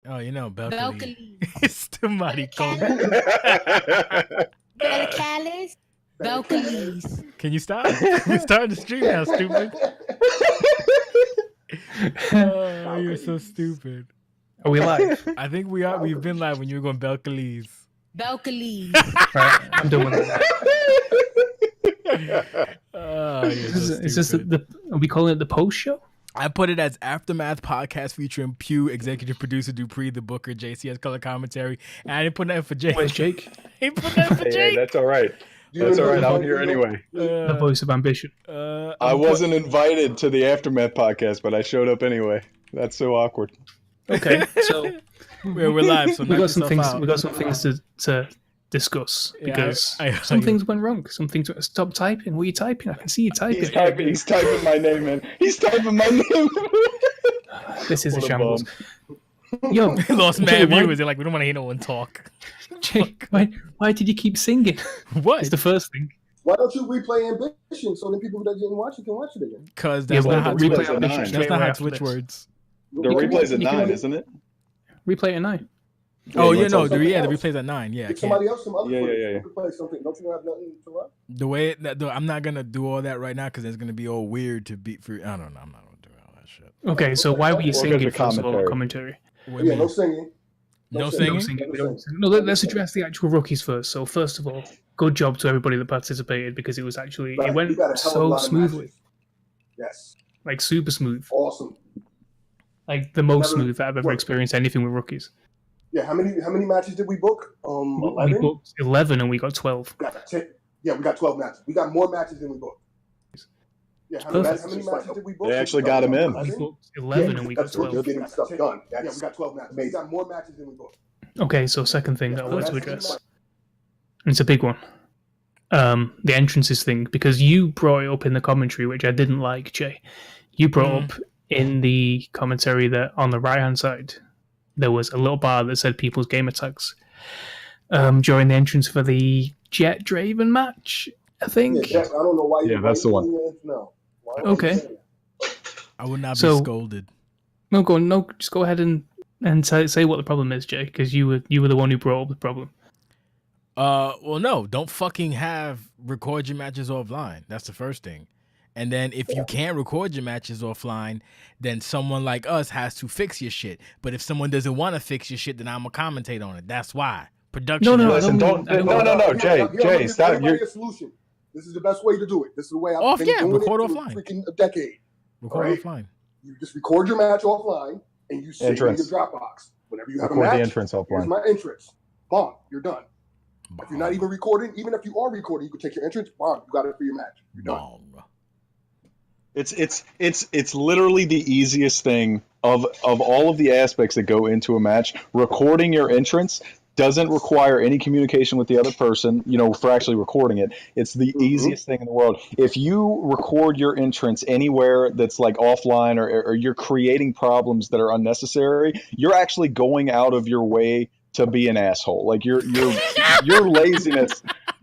Oh, you know, balcony. Balcony. Somebody called. Belcalis. Balconies. Can you stop? We're starting the stream now, stupid. Oh, you're so stupid. Are we live? I think we are. We've been live when you were going balconies. Balconies. Right, I'm done with that. Is this are we calling it the post show? I put it as Aftermath podcast featuring Pew, executive producer Dupree, the Booker, JCS color commentary, and I didn't put that for Jake. Where's Jake? He put that for Jake. Hey, that's all right. That's all right. I'm here anyway. The voice of ambition. I wasn't invited to the Aftermath podcast, but I showed up anyway. That's so awkward. Okay, so we're live. So we got some things. We got some things to discuss because some things went wrong. Some things. Stop typing. What are you typing? I can see you typing. He's typing my name in. He's typing my name. This is a shambles. Yo, we lost mad viewers. They're like, we don't want to hear no one talk. Jake, why did you keep singing? What? It's the first thing. Why don't you replay Ambition so the people that didn't watch it can watch it again? Because that's not how replay Twitch. That's not how Twitch works. The replay's at 9, isn't it? Replay at 9. Oh yeah, no, the replay's at 9. Yeah, somebody else, some other yeah. play something. Don't you have nothing to run? The way that I'm not gonna do all that right now because it's gonna be all weird to be for. I don't know. I'm not gonna do all that shit. Okay, so why were you singing first of all? Commentary. Yeah, no singing. No singing. No, let's address the actual rookies first. So first of all, good job to everybody that participated because it was actually it went so smoothly. Yes. Like super smooth. Awesome. Like the most smooth that I've ever experienced anything with rookies. Yeah, how many matches did we book? 11? We booked 11 and we got 12. Yeah, we got 12 matches. We got more matches than we booked. Yeah, how many matches did we book? They actually got him in. We booked 11 and we got 12. Getting stuff done. Yeah, we got 12 matches. We got more matches than we booked. Okay, so second thing that I wanted to address, and it's a big one, the entrances thing, because you brought it up in the commentary, which I didn't like, Jay. You brought up in the commentary that on the right-hand side, there was a little bar that said people's gamer tags during the entrance for the Jet Draven match, I think. Yeah, I don't know why. Yeah, that's the one. No. Okay. I would not be scolded. No, just go ahead and say what the problem is, Jay, because you were the one who brought up the problem. Well, no, don't fucking record your matches offline. That's the first thing. And then if you can't record your matches offline, then someone like us has to fix your shit. But if someone doesn't want to fix your shit, then I'm gonna commentate on it. That's why. Production. No, listen, no, Jay, stop. Your solution. This is the best way to do it. This is the way I've been doing record it offline. For freaking a decade. Record offline. You just record your match offline and you save it in your Dropbox. Whenever you have a match, the entrance offline. Here's my entrance. Boom, you're done. If you're not even recording, even if you are recording, you can take your entrance. Boom, you got it for your match. You're done. It's literally the easiest thing of all of the aspects that go into a match. Recording your entrance doesn't require any communication with the other person, for actually recording it. It's the easiest thing in the world. If you record your entrance anywhere that's like offline or you're creating problems that are unnecessary, you're actually going out of your way to be an asshole. Like your laziness.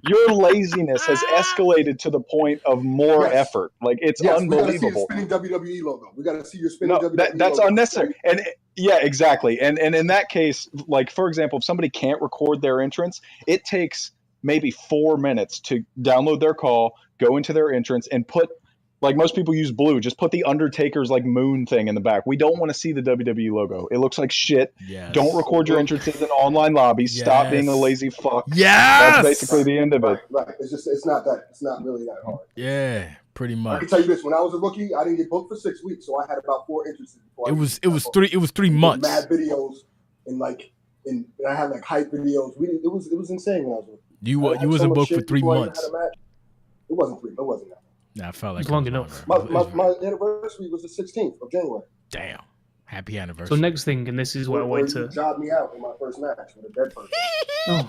Your laziness has escalated to the point of more effort. Like it's unbelievable. We got to see your spinning WWE logo. We got to see your spinning WWE logo. That's unnecessary. And yeah, exactly. And in that case, like for example, if somebody can't record their entrance, it takes maybe 4 minutes to download their call, go into their entrance, and put. Like most people use blue, just put the Undertaker's like moon thing in the back. We don't want to see the WWE logo. It looks like shit. Yes. Don't record your entrances in online lobbies. Yes. Stop being a lazy fuck. Yes. That's basically the end of it. Right. It's not really that hard. Yeah, pretty much. I can tell you this: when I was a rookie, I didn't get booked for 6 weeks, so I had about 4 entrances. It was 3 months. Mad videos and I had like hype videos. It was insane when I was a rookie. You wasn't booked for 3 months. It wasn't 3. It wasn't that. Nah, I felt like it was long enough. My anniversary was the 16th of January. Damn. Happy anniversary. So next thing, and this is what I wanted to... job me out in my first match with a dead person. Oh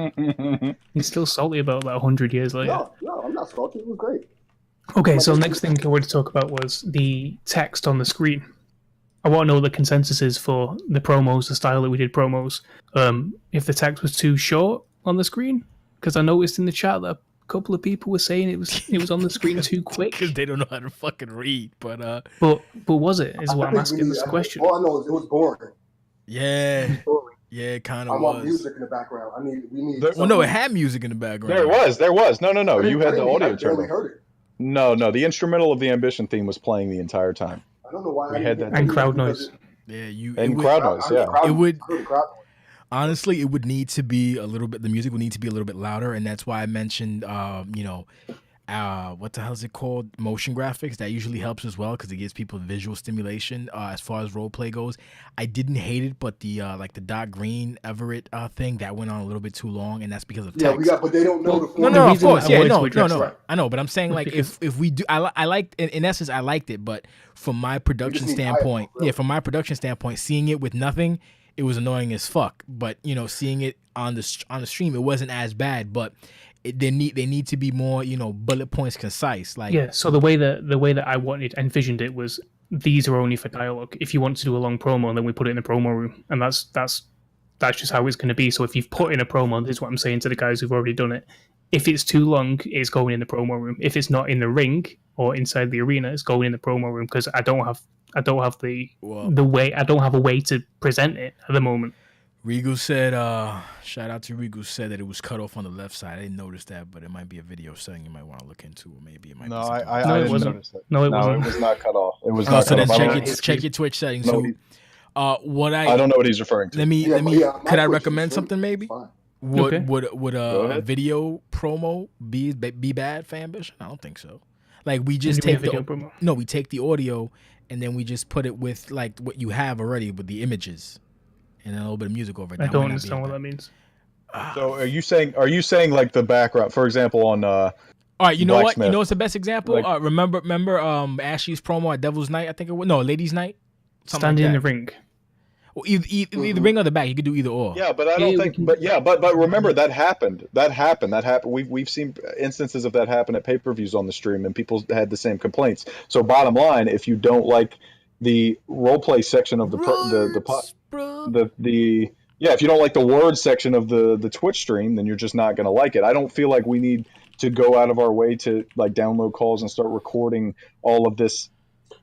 my god. He's still salty about that 100 years later. No, I'm not salty. It was great. Okay, so next thing I wanted to talk about was the text on the screen. I want to know what the consensus is for the promos, the style that we did promos. If the text was too short on the screen, because I noticed in the chat that couple of people were saying it was on the screen too quick because they don't know how to fucking read. But was it? Is what I'm asking this question. All I know is it was boring. Yeah, story. yeah, it kind I of want was. music in the background. We need. There- Well, no, it something- had music in the background. There was. No. I You had the I audio barely turned on. heard it. No. The instrumental of the Ambition theme was playing the entire time. I don't know why. We had that And crowd noise. Yeah, you. And it would, crowd noise, yeah. It would- I heard the crowd noise. honestly, it would need to be a little bit. The music would need to be a little bit louder, and that's why I mentioned, what the hell is it called? Motion graphics. That usually helps as well because it gives people visual stimulation. As far as role play goes, I didn't hate it, but the Doc Green Everett thing that went on a little bit too long, and that's because of text. Yeah, but they don't know the No, format. no, of reason course, I yeah, wanted to no, address that. I know, but I'm saying like if we do, I liked in essence I liked it, but from my production need standpoint, dialogue, really. from my production standpoint, seeing it with nothing, it was annoying as fuck. But seeing it on the stream, it wasn't as bad. But they need to be more bullet points concise. Like Yeah, so the way that I envisioned it was these are only for dialogue. If you want to do a long promo, then we put it in the promo room, and that's just how it's going to be. So if you've put in a promo, this is what I'm saying to the guys who've already done it. If it's too long, it's going in the promo room. If it's not in the ring or inside the arena, it's going in the promo room because I don't have a way to present it at the moment. Rigu said, shout out to Rigu said that it was cut off on the left side. I didn't notice that, but it might be a video setting you might want to look into, or maybe it might. No, be something I else. No, it didn't wasn't. notice it. No, it wasn't. It was not cut off. It was Oh, not so cut then off. check your Twitch settings. No, Too. What I don't know what he's referring to. let me Yeah, my could I Twitch recommend is something maybe? fine. Would Okay. would Go a ahead. video promo be bad for Ambition? I don't think so. Like we What just do you mean take video the promo? no, we take the audio and then we just put it with like what you have already with the images and then a little bit of music over it. I That don't might not be understand what bad. that means. So are you saying like the background, for example, on All right, you know what? Blacksmith. You know what's the best example? Like- Remember Ashley's promo at Devil's Night? I think it was Ladies' Night. Something Standing in like the that. ring. Well, either ring or the back. You could do either or. Yeah, but I don't Yeah, think. we can- But remember that happened. That happened. We've seen instances of that happen at pay-per-views on the stream, and people had the same complaints. So bottom line, if you don't like the role play section of if you don't like the word section of the Twitch stream, then you're just not going to like it. I don't feel like we need to go out of our way to like download calls and start recording all of this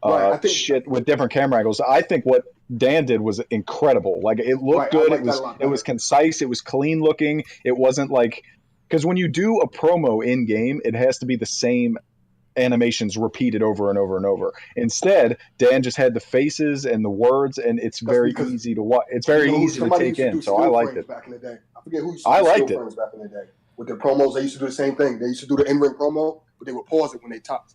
Right, I think- shit with different camera angles. I think what Dan did was incredible. Like it looked Right, I good. like It that was a lot it was better. concise. It was clean looking. It wasn't like because when you do a promo in game, it has to be the same animations repeated over and over and over. Instead, Dan just had the faces and the words, and it's That's very because- easy to watch. It's very easy to Somebody take used to in. do So I still liked frames it. back in the day. I forget who used to I do liked still it. frames back in the day. With their promos, they used to do the same thing. They used to do the in-ring promo, but they would pause it when they talk.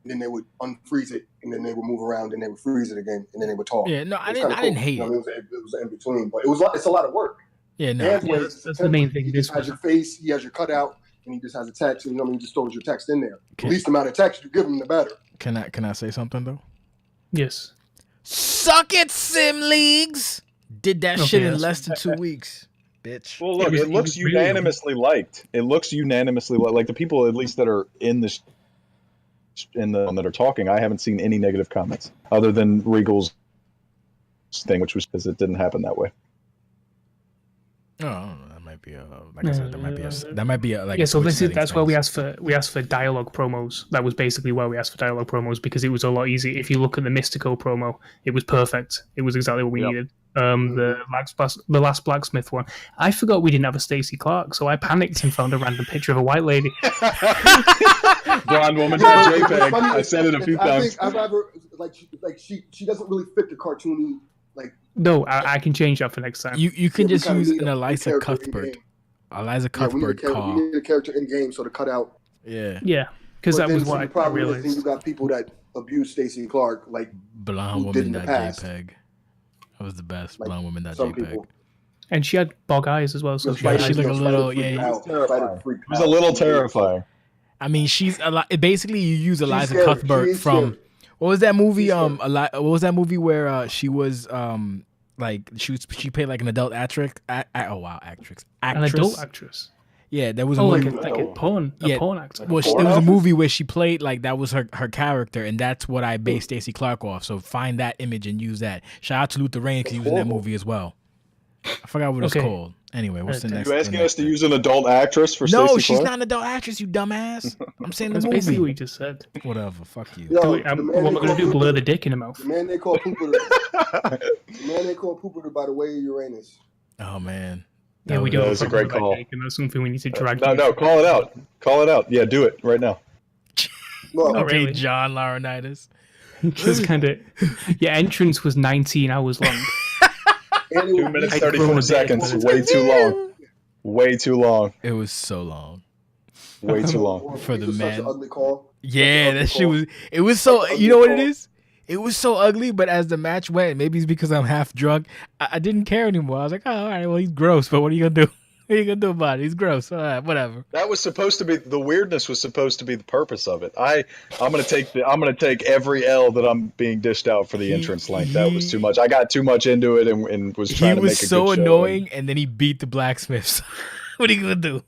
And then they would unfreeze it, and then they would move around, and they would freeze it again, and then they would talk. Yeah, no, I It was didn't. kinda I didn't cool. hate You it. know, it was in between, but it's a lot of work. Yeah, no. Dan's Yeah, way that's- is that's the main thing. He This just has was- your face, he has your cutout, and he just has a text, and he just stores your text in there. Okay. The least amount of text you give him, the better. Can I say something though? Yes. Suck it, Sim Leagues. Did that Okay, shit in that's- less than 2 weeks, bitch. Well, look, It was- it looks it was really- unanimously liked. It looks unanimously like the people at least that are in this that are talking. I haven't seen any negative comments other than Regal's thing, which was because it didn't happen that way. Oh, I don't know. That might be a like I said. That might be a like. Yeah, a so Twitch settings that's why we thing. asked for dialogue promos. That was basically why we asked for dialogue promos because it was a lot easier. If you look at the Mystico promo, it was perfect. It was exactly what we needed. The last blacksmith one, I forgot we didn't have a Stacey Clark, so I panicked and found a random picture of a white lady. Blonde woman, What's JPEG. funny I is- said it a few I times. think I'd rather she doesn't really fit the cartoony like. No, I can change that for next time. You can we just kinda use need an a Eliza character in Cuthbert. game. Eliza Yeah, we Cuthbert we call. need a character in game, so to cut out. Yeah. Yeah, because But that was then, what see, I the problem is realized. then you got people that abuse Stacey Clark, like Blonde Who did in woman. the past. JPEG. That was the best. Like, Blonde woman. some JPEG. people. And she had bog eyes as well. So Spider- she looked a little- Spider freaked yeah, out. Spider freaked It was out. a little terrifying. I mean, she's a lot. Basically, you use Eliza scary. Cuthbert She is from. scary. What was that movie? She's scary. What was that movie where she was like she played like an adult actress? Actress. an adult actress. Yeah, there was a Oh, movie. like a porn actor. Well, porn there was a actress? movie where she played like that was her character, and that's what I based Stacey Clark off. So find that image and use that. Shout out to Luther Rain because he was in that horrible. movie as well. forgot what it's Okay. called. Anyway, what's the next? You asking the us next to thing? use an adult actress for No, Stacey she's Clark? not an adult actress, you dumbass. I'm saying the That's basically what movie. you just said. Whatever, fuck you. Yo, What am I going to do? Blur the dick in her mouth? The man they call Pooper. The man they call Pooper by the way of Uranus. Oh man. Yeah, we do. That have was a problem great with that, call. Jake, and that's something we need to drag. No, call it out. Call it out. Yeah, do it right now. Look, Not Okay, really. John Laurinaitis. Just kind of. Your entrance was 19 hours long. and it 2 was- minutes I'd grown a 34 bit, seconds. but- Way too long. Way too long. It was so long. Way too long. For the This was such man. an ugly call. Yeah, Such an that ugly shit call. was. It was so. Such an You know what it ugly is? It was so ugly, but as the match went, maybe it's because I'm half drunk. I didn't care anymore. I was like, oh, all right, well, he's gross, but what are you gonna do? What are you gonna do about it? He's gross. All right, whatever. That was supposed to be the weirdness. Was supposed to be the purpose of it. I'm gonna take every L that I'm being dished out for the entrance length. That was too much. I got too much into it and was He trying to was make a so good show. annoying, and then he beat the blacksmiths. What are you gonna do?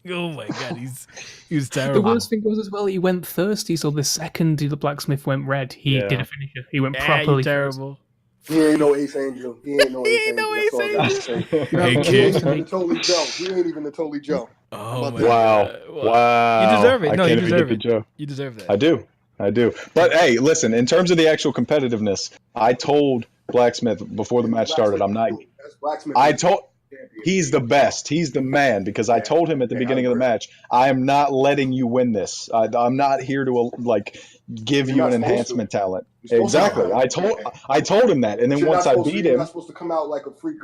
Oh my god, he was The terrible. worst thing was as well, he went thirsty, so the second the blacksmith went red, he Yeah. did a finisher. He went Yeah, properly you terrible. He ain't no Ace Angel. He ain't no He Ace ain't no Angel. Ace That's all I gotta say. Hey, He kid. ain't even the Totally Joe. He ain't even the Totally Joe. Oh my Wow. god. Wow. You deserve it. I No, can't you even deserve get it. the joke. You deserve that. I do. But hey, listen, in terms of the actual competitiveness, I told Blacksmith before the match started, That's Blacksmith. he's the best. He's the man because I told him at the beginning of the match, I am not letting you win this. I'm not here to give You're you not an supposed to. enhancement talent. You're supposed to Exactly. have I told him that, and then You're once not I supposed to- beat You're him, not supposed to come out like a freak.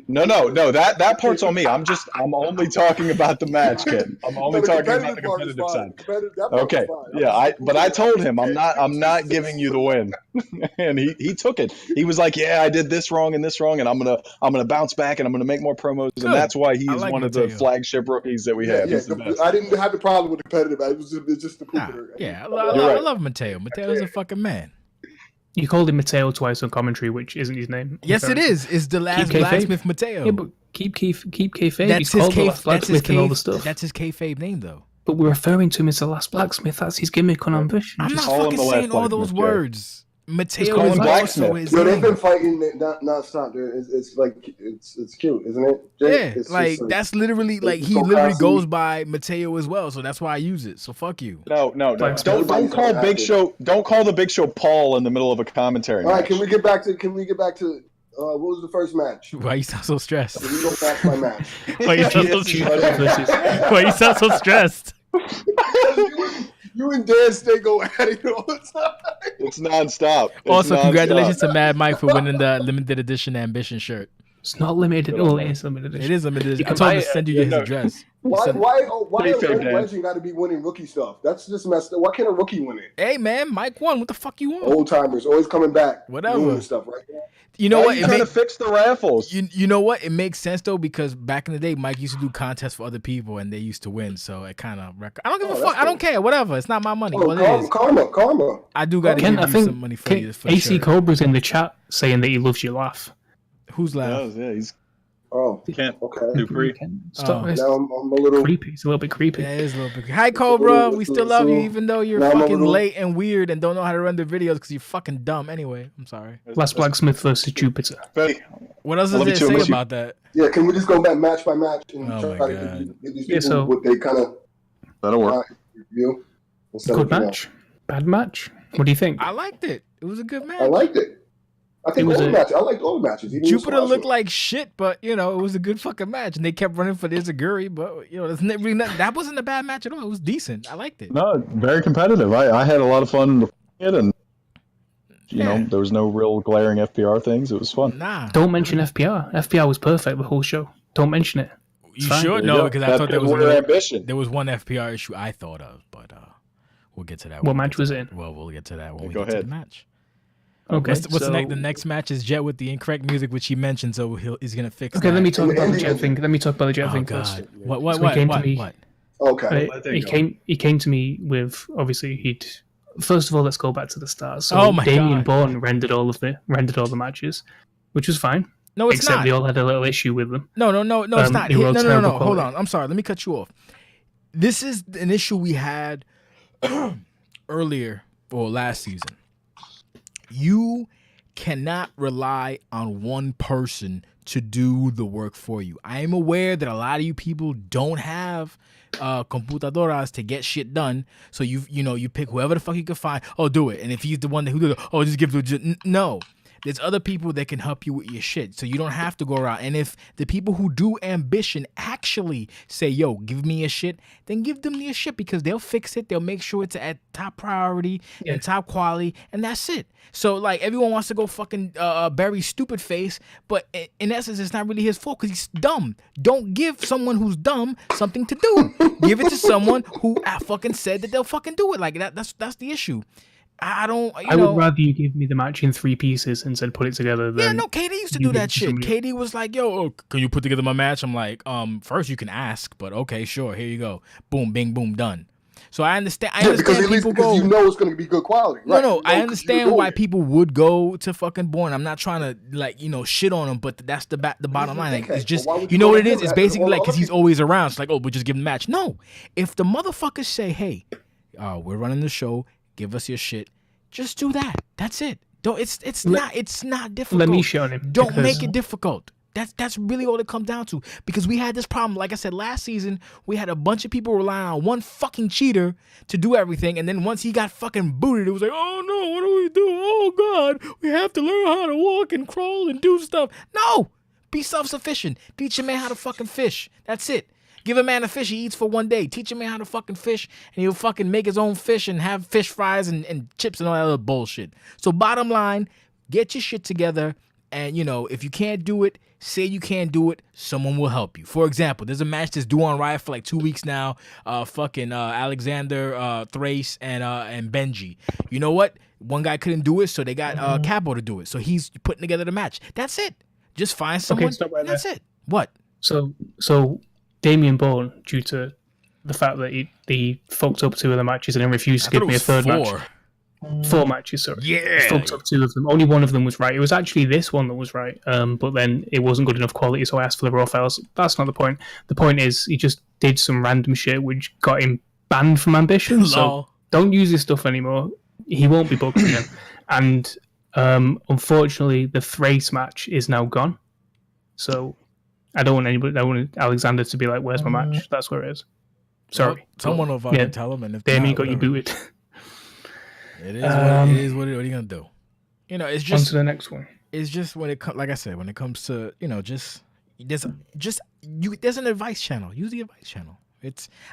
no, that part's on me. I'm only talking about the match, kid. I'm only talking about the competitive side. Okay, yeah, but I told him I'm not giving you the win, and he took it. He was like, yeah, I did this wrong, and I'm gonna bounce back, and I'm gonna make more promos, Good. and that's why he's I like one of Matteo. the flagship rookies that we have. He's the best. I didn't have the problem with the competitive. It's just the Nah, Pooper. yeah, You're I right. love Matteo. Mateo's a fucking man. You called him Matteo twice on commentary, which isn't his name. Yes, it is. It's the last kayfabe. blacksmith Mateo. Yeah, but keep kayfabe. That's He's his called the last that's his blacksmith and all the stuff. That's his kayfabe name, though. But we're referring to him as the last blacksmith. That's his gimmick on Ambition. I'm not Just call him fucking the last saying all those blacksmith, Jay. words. Mateo call is him also blacksmith. his Yo, they've name. been fighting non-stop. Dude. It's like it's cute, isn't it? Jay? Yeah, It's like just that's literally like it's he so literally classy. goes by Mateo as well, so that's why I use it. So fuck you. No. Blacksmith. Don't Everybody's call so Big happy. Show. Don't call the Big Show Paul in the middle of a commentary. All right, match. can we get back to what was the first match? Why you sound so stressed? We don't match my match. Why you sound so stressed? Why you sound so stressed? You and Dan stay go at it all the time. It's nonstop. It's Also, nonstop. congratulations to Mad Mike for winning the limited edition Ambition shirt. It's not limited. Well, it is limited It edition. is limited. You I can told him buy to it, send you his no. address. Why a Kayfabe, Dan. legend got to be winning rookie stuff? That's just messed up. Why can't a rookie win it? Hey man, Mike won. What the fuck you want? Old timers always coming back. Whatever. Doing stuff, right? You know Why what? are you It trying make, to fix the raffles? you know what? It makes sense though because back in the day, Mike used to do contests for other people and they used to win. So it kind of. I don't give a Oh, fuck. that's I don't care. Whatever. It's not my money. Oh, Well, it is. karma. I do got to Ken, give I you think some money for the AC shirt. Cobra's in the chat saying that he loves your laugh. Who's loud? Yeah, he's Oh, can't okay. Dupree. Stop. Oh. It's Now I'm a little. creepy. It's a little bit creepy. Yeah, it is a little bit. Hi, Cobra. We still love you, even though you're No, I'm a fucking little- late and weird and don't know how to run the videos because you're fucking dumb. Anyway, I'm sorry. Last Blacksmith versus Jupiter. Hey, What else I is love there you to too, say miss you. about that? Yeah, can we just go back match by match and Oh try my to God. give these Yeah, people so- what they kind of that'll work. review? instead Good of, match. Bad match. What do you think? I liked it. It was a good match. I liked it. I think It was all the a- matches. I liked all the matches. Even Jupiter this looked one. like shit, but you know it was a good fucking match, and they kept running for the Izaguri, but you know there's really nothing, that wasn't a bad match at all. It was decent. I liked it. No, very competitive. I had a lot of fun it, and you know Yeah. there was no real glaring FPR things. It was fun. Nah, Don't mention FPR. FPR was perfect the whole show. Don't mention it. you fine. sure? There you No, go. because I That's thought there was where another, ambition. there was one FPR issue I thought of, but we'll get to that. What when we match get to was that. it in? Well, we'll get to that when we Go get to ahead. the match. Okay. What's so, the next match is Jet with the incorrect music, which he mentioned, so he's gonna fix. Okay, that. let me talk about the And- Jet thing. Let me talk about the Jet Oh thing first. God! What? So he came to me- What? Okay. He came to me with obviously he'd first of all let's go back to the start. So Oh my Damian God. Bourne rendered all the matches, which was fine. No, it's except not. they all had a little issue with them. No, it's not. they were all No. terrible Hold quality. on. I'm sorry. Let me cut you off. This is an issue we had earlier or last season. You cannot rely on one person to do the work for you. I am aware that a lot of you people don't have computadoras to get shit done, so you pick whoever the fuck you can find. Oh, do it. And if he's the one who do it, oh, just give it. No. There's other people that can help you with your shit, so you don't have to go around. And if the people who do ambition actually say, yo, give me your shit, then give them your shit, because they'll fix it. They'll make sure it's at top priority and top quality, and that's it. So, like, everyone wants to go fucking bury stupid face, but in essence, it's not really his fault because he's dumb. Don't give someone who's dumb something to do. Give it to someone who fucking said that they'll fucking do it. Like, that's the issue. I would rather you give me the match in 3 pieces and said put it together than... Yeah, no, Katie used to do that shit. Katie was like, yo, can you put together my match? I'm like, first you can ask, but okay, sure, here you go. Boom, bing, boom, done. So I understand because people go... you know it's going to be good quality. Right? No, I understand why people would go to fucking Born. I'm not trying to, shit on him, but that's the bottom line. Like, it's just, you know what it is? It's basically like, because he's always around. It's like, oh, we'll just give him a match. No. If the motherfuckers say, hey, we're running the show, give us your shit, just do that. That's it. Don't. It's not difficult. Let me show him. Don't make it difficult. That's really all it comes down to. Because we had this problem. Like I said, last season we had a bunch of people relying on one fucking cheater to do everything, and then once he got fucking booted, it was like, oh no, what do we do? Oh god, we have to learn how to walk and crawl and do stuff. No, be self-sufficient. Teach a man how to fucking fish. That's it. Give a man a fish he eats for one day. Teach a man how to fucking fish, and he'll fucking make his own fish and have fish fries and chips and all that other bullshit. So bottom line, get your shit together, and, if you can't do it, say you can't do it, someone will help you. For example, there's a match that's due on Riot for like 2 weeks now. Alexander, Thrace, and Benji. You know what? One guy couldn't do it, so they got Cabo to do it. So he's putting together the match. That's it. Just find someone, and that's it. What? So Damian Bourne, due to the fact that he fucked up 2 of the matches and then refused to give me a third match. 4 matches, sorry. Yeah. He fucked up 2 of them. Only one of them was right. It was actually this one that was right, but then it wasn't good enough quality, so I asked for the raw files. That's not the point. The point is he just did some random shit which got him banned from Ambition, so don't use this stuff anymore. He won't be booked again. And unfortunately, the Thrace match is now gone. So... I don't want Alexander to be like, where's my match? That's where it is. Sorry. Well, someone will fucking tell him. And if Damian got you booted. It is what are you going to do? It's just... On to the next one. It's just when it comes, like I said, when it comes to, there's an advice channel. Use the advice channel.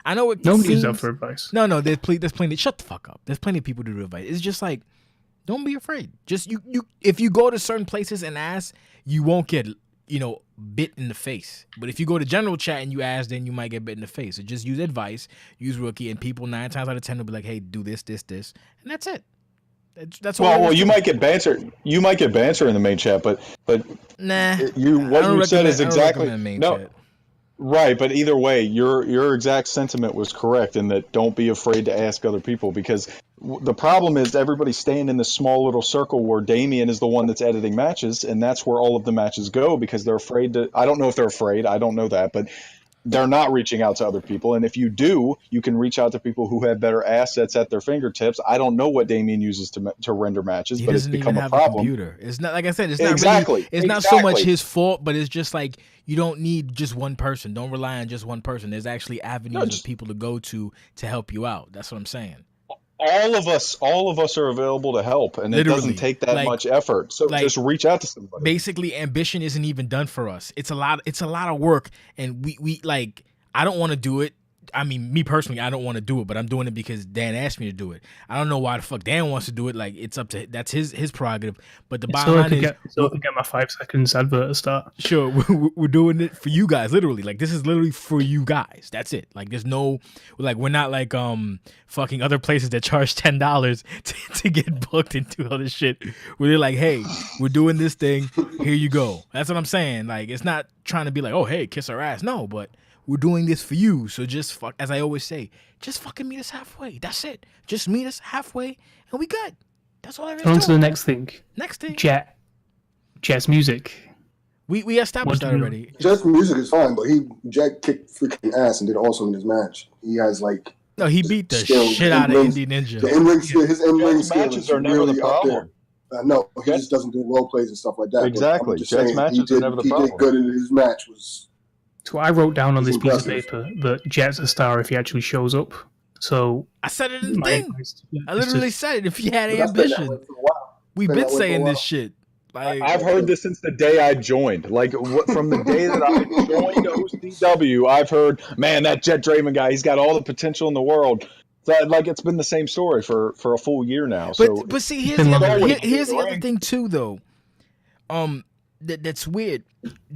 I know it Nobody seems... uses that for advice. No, there's plenty... Shut the fuck up. There's plenty of people to do advice. It's just like, don't be afraid. Just, if you go to certain places and ask, you won't get... bit in the face. But if you go to general chat and you ask, then you might get bit in the face. So just use advice, use Rookie, and people 9 times out of 10 will be like, hey, do this, and that's it. That's all. Well, you might get banter. You might get banter in the main chat, but nah. What you said is exactly chat. Right. But either way, your exact sentiment was correct in that don't be afraid to ask other people, because the problem is everybody's staying in this small little circle where Damian is the one that's editing matches, and that's where all of the matches go because they're afraid to. I don't know if they're afraid. I don't know that, but they're not reaching out to other people. And if you do, you can reach out to people who have better assets at their fingertips. I don't know what Damian uses to render matches, but it's become a problem. It's not, like I said, it's not really, it's not so much his fault, but it's just like you don't need just one person. Don't rely on just one person. There's actually avenues of people to go to help you out. That's what I'm saying. All of us are available to help, and it doesn't take that much effort. So just reach out to somebody. Basically, ambition isn't even done for us. It's a lot of work, and we like. I don't want to do it. I mean, me personally, I don't want to do it, but I'm doing it because Dan asked me to do it. I don't know why the fuck Dan wants to do it. Like, it's up to that's his prerogative. But the bottom line is, I can get my 5 seconds advert to start. Sure, we're doing it for you guys. Literally, like this is literally for you guys. That's it. Like, there's no we're not like fucking other places that charge $10 to get booked and do all this shit. Where they're like, hey, we're doing this thing. Here you go. That's what I'm saying. Like, it's not trying to be like, oh, hey, kiss our ass. No, but we're doing this for you, so just fuck. As I always say, just fucking meet us halfway. That's it. Just meet us halfway, and we good. That's all I really. On to the next thing. Next thing. Jet's music. We established that already. Jet's music is fine, but Jet kicked freaking ass and did awesome in his match. He has he beat the shit out of Indie Ninja. The in-ring skill, his in-ring skill matches are never the problem. No, he just doesn't do role plays and stuff like that. Exactly. Jet's matches are never the problem. He did good in his match. So I wrote down on this piece of impressive. paper that Jet's a star if he actually shows up. So I said it in the my thing. advice I literally said it. If he had But that's been that ambition, way for a while. we've been been that way for a saying while. this shit. Like, I've heard this since the day I joined. Like from the day that I joined OCW, I've heard, man, that Jet Draven guy, he's got all the potential in the world. So, like it's been the same story for a full year now. So, but see, here's been the lovely. other, here's the other thing too, though. That's weird.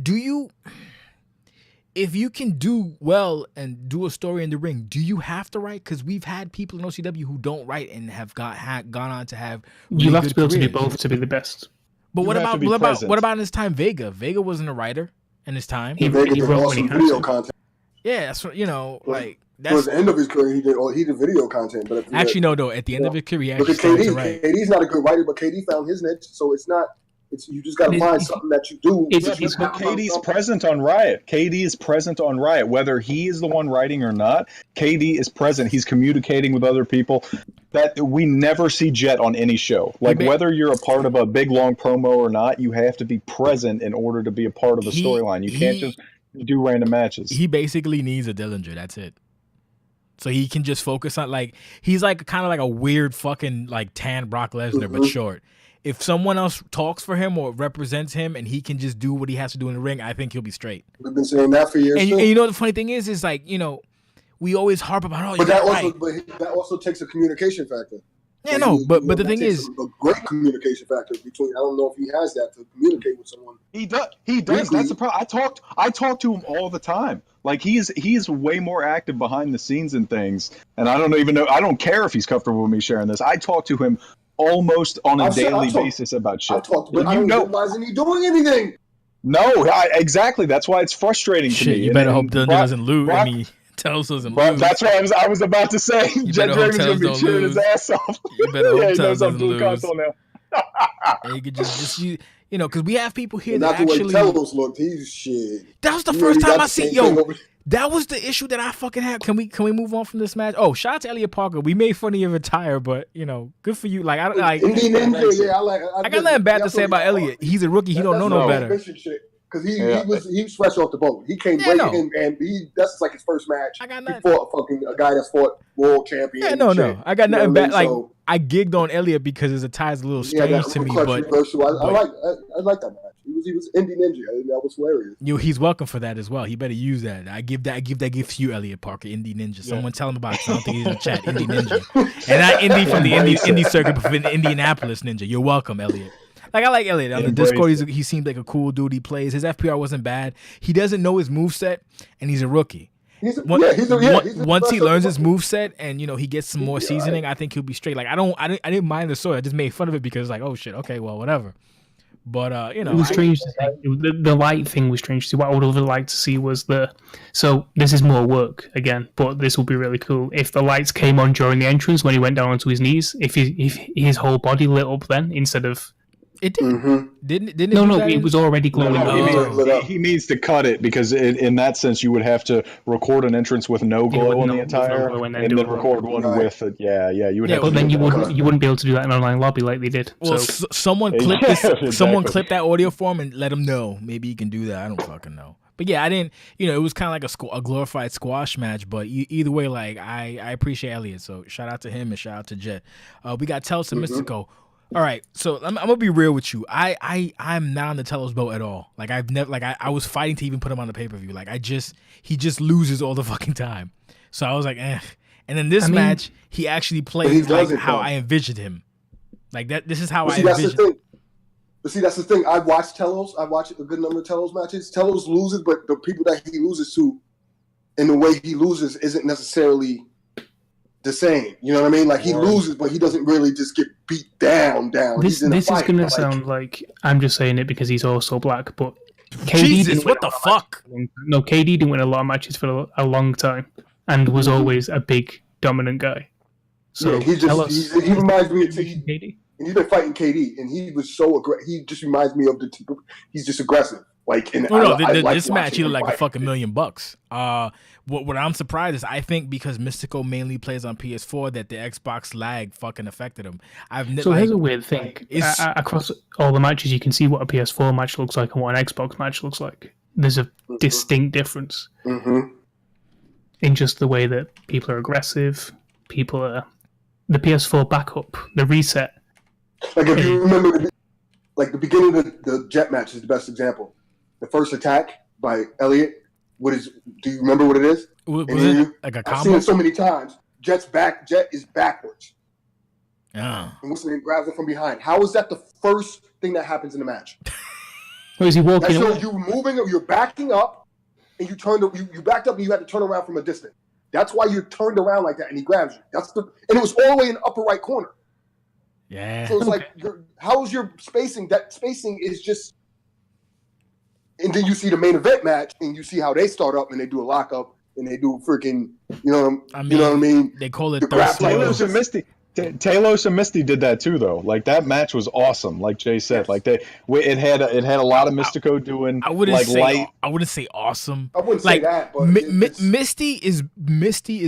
Do you, if you can do well and do a story in the ring, do you have to write? Because we've had people in OCW who don't write and have gone on to have. Really you have good to be able to do careers. both to be the best. But You what have to about be present. what about in his time? Vega wasn't a writer in his time. He Vega did wrote when awesome he had video to. content. Yeah, that's what like. Towards That's the end of his career, he did video content. But actually no, though. At the end of his career, he look actually at started to KD. write. KD's not a good writer, but KD found his niche. So it's not. You just got to find something that you do. but KD's present on Riot. KD is present on Riot. Whether he is the one writing or not, KD is present. He's communicating with other people. That we never see Jet on any show. Like whether you're a part of a big long promo or not, you have to be present in order to be a part of a storyline. You can't just do random matches. He basically needs a Dillinger. That's it. So he can just focus on he's like kind of like a weird fucking like tan Brock Lesnar, but short. If someone else talks for him or represents him and he can just do what he has to do in the ring, I think he'll be straight. We've been saying that for years. And you know the funny thing is like, you know, we always harp about but that also takes a communication factor. Yeah, no, but the thing is, a great communication factor between. I don't know if he has that to communicate with someone. He does. That's the problem. I talk to him all the time. Like he's way more active behind the scenes and things. And I don't even know. I don't care if he's comfortable with me sharing this. I talk to him almost on a daily basis about shit. I talk, but I don't know why isn't he doing anything? No, exactly. That's why it's frustrating to me. You better hope Dylan doesn't lose. I mean, Tells doesn't lose. That's what I was about to say. Jet Dragon's gonna be cheering his ass off. You better hope he Tells knows I'm doesn't doing lose. console now. And you could just you know, because we have people here Not that the way actually. Tells looked. He's shit. That was the You first already time got I the see. same Yo, thing over- that was the issue that I fucking had. Can we move on from this match? Oh, shout out to Elliot Parker. We made fun of your attire, but you know, good for you. Like I like. Indie Ninja, yeah, I got nothing bad to say about Elliot. He's a rookie. He don't know no better. Because he was fresh off the boat. He came late and that's like his first match. I got He nothing. fought a guy that's fought world champion. Yeah, no. I got nothing bad. Like So, I gigged on Elliot because his attire is a little strange to me, but I like that match. He was Indie Ninja, and that was hilarious. he's welcome for that as well. He better use that. I give that gift to you, Elliot Parker, Indie Ninja. Someone tell him about it. I don't think he's in the chat. Indie Ninja, and not Indie from the indie circuit, but from the Indianapolis Ninja. You're welcome, Elliot. Like I like Elliot on the Discord. He seems like a cool dude. He plays. His F.P.R wasn't bad. He doesn't know his moveset, and he's a rookie. Once he learns his moveset and you know he gets some more seasoning, I think he'll be straight. Like I didn't mind the story. I just made fun of it because like, oh shit, okay, well whatever. But you know, it was strange to see. The light thing was strange to see. What I would have liked to see was so this is more work again, but this will be really cool if the lights came on during the entrance when he went down onto his knees. If his whole body lit up then instead of. It did. Mm-hmm. Didn't it was already glowing. He needs to cut it because in that sense you would have to record an entrance with no glow on the attire and then record one with it. Yeah, you would have to. But then you wouldn't be able to do that in online lobby like they did. Well, so. Someone clip this. Exactly. Someone clip that audio form and let him know. Maybe he can do that. I don't fucking know. But yeah, I didn't. You know, it was kind of like a glorified squash match. But either way, like I appreciate Elliot. So shout out to him and shout out to Jet. We got Telos and Mystico. All right, so I'm gonna be real with you. I'm not on the Telos boat at all. Like I've never I was fighting to even put him on the pay-per-view. Like he just loses all the fucking time. So I was like, eh. And then this match, he actually plays like how I envisioned him. Like that. This is how I envisioned. That's the thing. I watched Telos. I watched a good number of Telos matches. Telos loses, but the people that he loses to, and the way he loses, isn't necessarily the same. You know what I mean? Like he loses, but he doesn't really just get beat down. This is going to sound like I'm just saying it because he's also black, but Jesus, what the fuck? No, KD didn't win a lot of matches for a long time and was always a big dominant guy. So he reminds me of KD. And he's been fighting KD, and he was so aggressive. He just reminds me of the type of, he's just aggressive. Like, and Oh no, I like this match he watching looked like a him fucking fight. $1,000,000. What I'm surprised is I think because Mystico mainly plays on PS4 that the Xbox lag fucking affected him. So here's a weird thing. Across all the matches, you can see what a PS4 match looks like and what an Xbox match looks like. There's a distinct difference in just the way that people are aggressive. People are the PS4 backup, the reset. Like if you remember, like the beginning of the Jet match is the best example. The first attack by Elliot. Do you remember what it is? Was it like a combo? I've seen it so many times. Jet is backwards. Yeah. And what's the name grabs him from behind. How is that the first thing that happens in the match? Or is he walking? That shows you moving, you're backing up, and you backed up and you had to turn around from a distance. That's why you turned around like that, and he grabs you. And it was all the way in the upper right corner. Yeah. So it's like, how is your spacing? That spacing is just. And then you see the main event match, and you see how they start up, and they do a lockup, and they do freaking, you know what I mean? They call it Talos and Misty. Talos and Misty did that too, though. Like that match was awesome. Like Jay said, like it had a lot of Mystico doing. I wouldn't like say light. I wouldn't say awesome. I wouldn't like, say that, but Misty is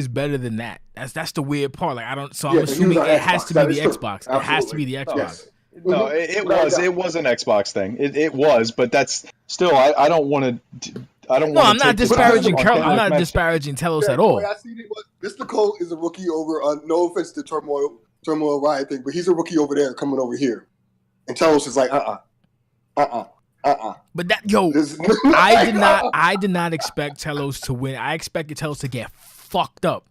better than that. That's the weird part. Like I'm assuming it has to be the Xbox. It has to be the Xbox. Yes. No, it was an Xbox thing. It was, but that's still. I don't want to. I don't. No, want I'm not disparaging Carl. I'm not disparaging Telos at all. I seen it was Mr. Cole is a rookie over. No offense to Turmoil Riot thing, but he's a rookie over there coming over here, and Telos is like But that I did not expect Telos to win. I expected Telos to get fucked up,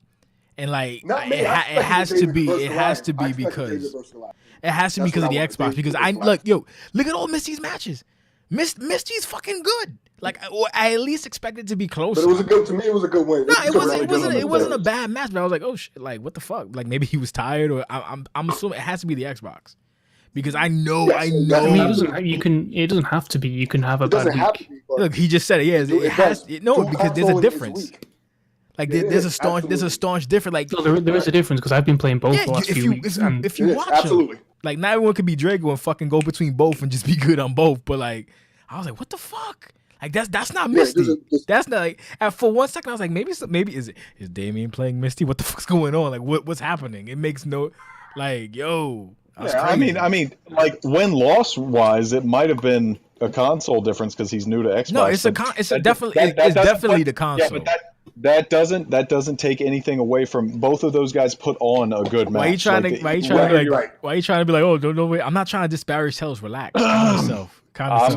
and like it has to be because of the Xbox. Because look at all Misty's matches. Misty's fucking good. Like I at least expected it to be close. But it was it was a good win. No, it wasn't a bad match. But I was like, oh shit, like what the fuck? Like maybe he was tired, or I'm assuming it has to be the Xbox. Because I know. I mean, it doesn't have to be. You can have a bad week. Look, he just said it. Yeah, it has. Because there's a difference. Like there's a staunch difference. Like there is a difference because I've been playing both the last few weeks. If you watch them, like not everyone could be Drago and fucking go between both and just be good on both. But like, I was like, what the fuck? Like that's not Misty. That's not like. For 1 second, I was like, maybe is Damian playing Misty? What the fuck's going on? Like what's happening? It makes no, like yo. Yeah, I mean, like win-loss wise, it might have been a console difference because he's new to Xbox. No, it's definitely the console. Yeah, but that doesn't take anything away from both of those guys. Put on a good match. Why you trying to be like, oh, don't wait? I'm not trying to disparage Tells. Relax, calm yourself. I'm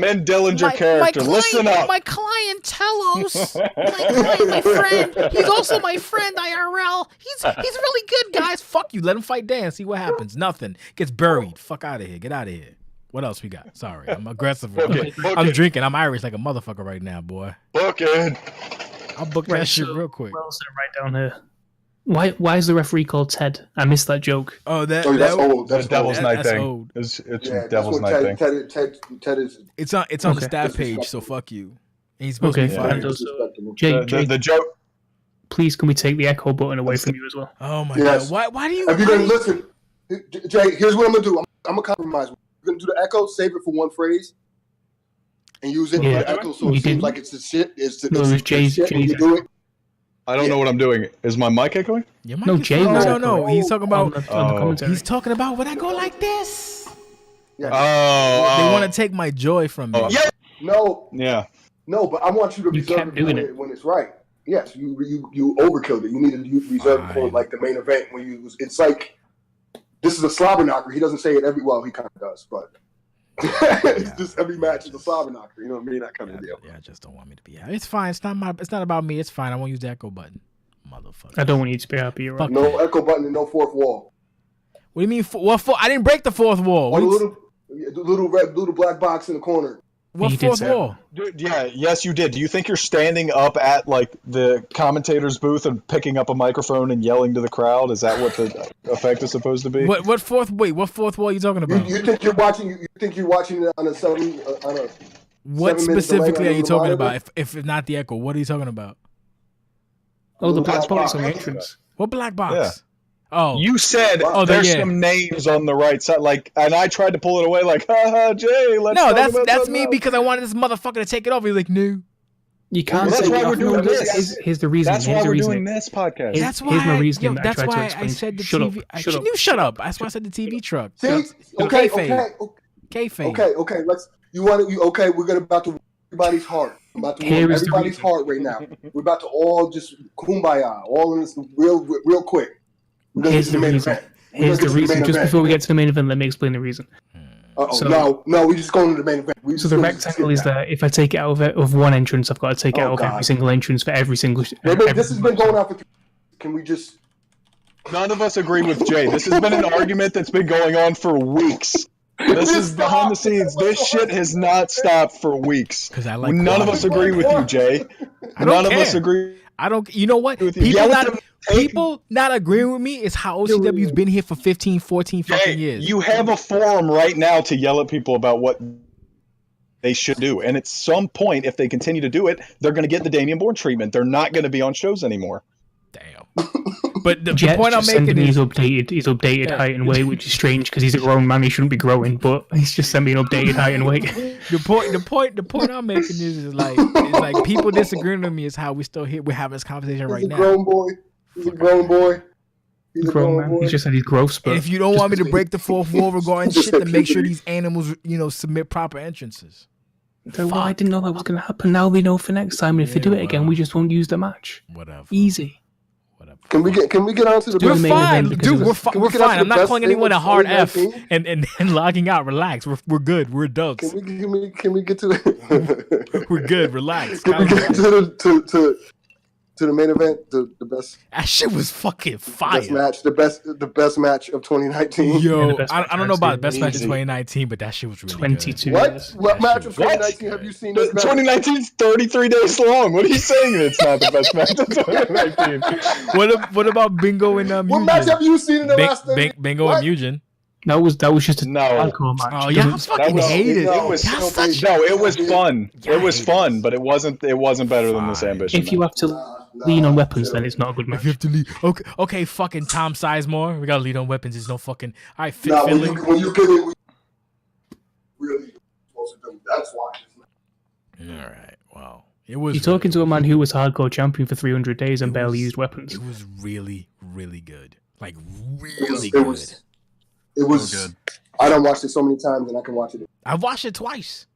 in Dillinger character. Listen up. My client Telos, my friend. He's also my friend IRL. He's really good, guys. Fuck you. Let him fight Dan. See what happens. Nothing. Gets buried. Fuck out of here. Get out of here. What else we got? Sorry, I'm aggressive. I'm drinking. I'm Irish like a motherfucker right now, boy. Book it. I'll book that shit real quick. What else did I write down here? Why is the referee called Ted? I missed that joke. Oh, that's old. That's Devil's Night thing. Old. It's Devil's Night thing. Ted is. It's on the stat page, so fuck you. And he's supposed to be fine. Jay, the joke. Please, can we take the echo button away from you as well? Oh my god! Why do you? If you're gonna listen, Jay, here's what I'm gonna do. I'm gonna compromise. We're gonna do the echo. Save it for one phrase, and use it for the echo, so it seems like it's the shit. It's Jay's. Do it. I don't know what I'm doing. Is my mic echoing? No, Jay. No. He's talking about. On the commentary. He's talking about when I go like this. Yeah. They want to take my joy from me. Yeah. No. Yeah. No, but I want you to reserve it when it's right. Yes, you overkilled it. You needed to reserve it for like the main event when you. It's like this is a slobber knocker. He doesn't say it every. Well, he kind of does, but. It's just every match is a slobber knocker. You know what I mean? That kind of deal. Yeah, I just don't want me to be happy. It's fine. It's not about me. It's fine. I won't use the echo button. Motherfucker. I don't want you to be happy. You're right. No echo button and no fourth wall. What do you mean? What? I didn't break the fourth wall. The little black box in the corner. What fourth wall? Dude, yeah, yes, you did. Do you think you're standing up at like the commentator's booth and picking up a microphone and yelling to the crowd? Is that what the effect is supposed to be? What fourth wall are you talking about? You think you're watching? You think you're watching it on a 7 on a? What specifically are you talking about? If not the echo, what are you talking about? Oh, the black box on the entrance. What black box? Yeah. Oh, You said Oh, there's yeah. some names on the right side, like, and I tried to pull it away, like, haha, Jay, let's no, talk about that's something me else. because I wanted this motherfucker to take it over. He's like, no. You can't. Well, that's say why it we're off. doing No, this. Here's the reason. That's Here's why the we're reason. doing this podcast. Here's my reasoning that I That's tried to why I explain. said the Shut TV. up. Shut up. Shut up. That's why I said the TV truck. See? Kayfabe. Okay. Kayfabe. Let's. Okay. We're about to everybody's heart. I'm about to Here warm is the everybody's reason. heart right now. We're about to all just kumbaya, all in this real quick. Here's the reason. Here's the reason. Just before we get to the main event, let me explain the reason. No, we just going to the main event. So the rectangle is that if I take it out of one entrance, I've got to take it out of God. every single entrance for every single. This has been going on for 3 years. Can we just? None of us agree with Jay. This has been an argument that's been going on for weeks. This is behind the scenes. This shit has not stopped for weeks. Because I like. None of us agree with you, Jay. None of us agree. I don't. You know what? With you. People not agreeing with me is how OCW's been here for 15, 14 fucking years. You have a forum right now to yell at people about what they should do. And at some point, if they continue to do it, they're going to get the Damian Bourne treatment. They're not going to be on shows anymore. Damn. But the Jet's point I'm just sending making me is his updated height and weight, which is strange because he's a grown man. He shouldn't be growing, but he's just sent me an updated height and weight. the point I'm making is like people disagreeing with me is how we still here. We're having this conversation right now. He's a grown boy. He's a grown man. He just had his growth spurt. And if you don't want me to break the fourth wall regarding shit, then make sure these animals, submit proper entrances. So, well, I didn't know that was going to happen. Now they know for next time. And if they do it again, we just won't use the match. Whatever. Easy. Whatever. Can we get on to the? We're main fine, event dude. We're we get fine. on to I'm the not best calling thing anyone a of hard F 2019? and logging out. Relax. We're good. We're adults. Can we get to the? We're good. Relax. Can we get to the main event? The best. That shit was fucking fire. Best match. The best match of 2019. Yo, best I don't know about the best match of Easy. 2019, but that shit was really 22 good. years. What match of What? 2019 have you seen? This match? 2019 is 33 days long. What are you saying? It's not the best match of 2019. What about Bingo and What match have Mugen? you seen in the last 30? Bingo and Mugen. That was just a No. hardcore match. Oh It yeah, I doesn't- fucking was- hate it. no, It was Y'all such- no, it was fun. Yeah, It was it fun, is. but it wasn't better than this Fine. ambition. If you have to lean on weapons, then it's not a good If match. you have to lead, okay, fucking Tom Sizemore. We gotta lead on weapons. There's no fucking. All right, Nah, Philly. when you get it, really supposed to do. That's why. All right. Well, it was. You're talking to a man who was hardcore champion for 300 days and barely used weapons. It was really, really good. Like It really was. good. It was good. I done watched it so many times, and I can watch it. I've watched it twice.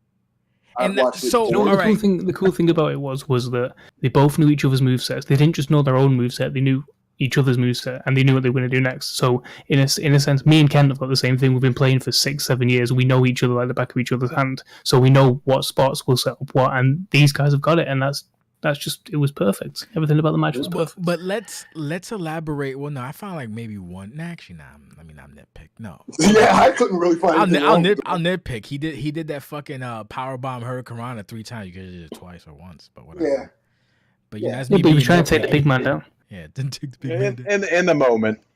I've And watched it. so- You know, all the right. cool thing about it was that they both knew each other's movesets. They didn't just know their own moveset; they knew each other's moveset, and they knew what they were going to do next. So, in a sense, me and Ken have got the same thing. We've been playing for 6-7 years. We know each other like the back of each other's hand, so we know what spots will set up what. And these guys have got it, and that's just it was perfect. Everything about the match was perfect. But let's elaborate. Well, no, I found like maybe one. No, actually, nah. I mean, I'm nitpick. No, Yeah, I couldn't really find anything wrong with it. I'll nitpick. He did that fucking powerbomb Hurricanrana 3 times. You could have did it twice or once, but whatever. Yeah. But yeah, that's Yeah, me but he was being trying to take the nitpicky. big man down. Yeah, didn't take the big man down.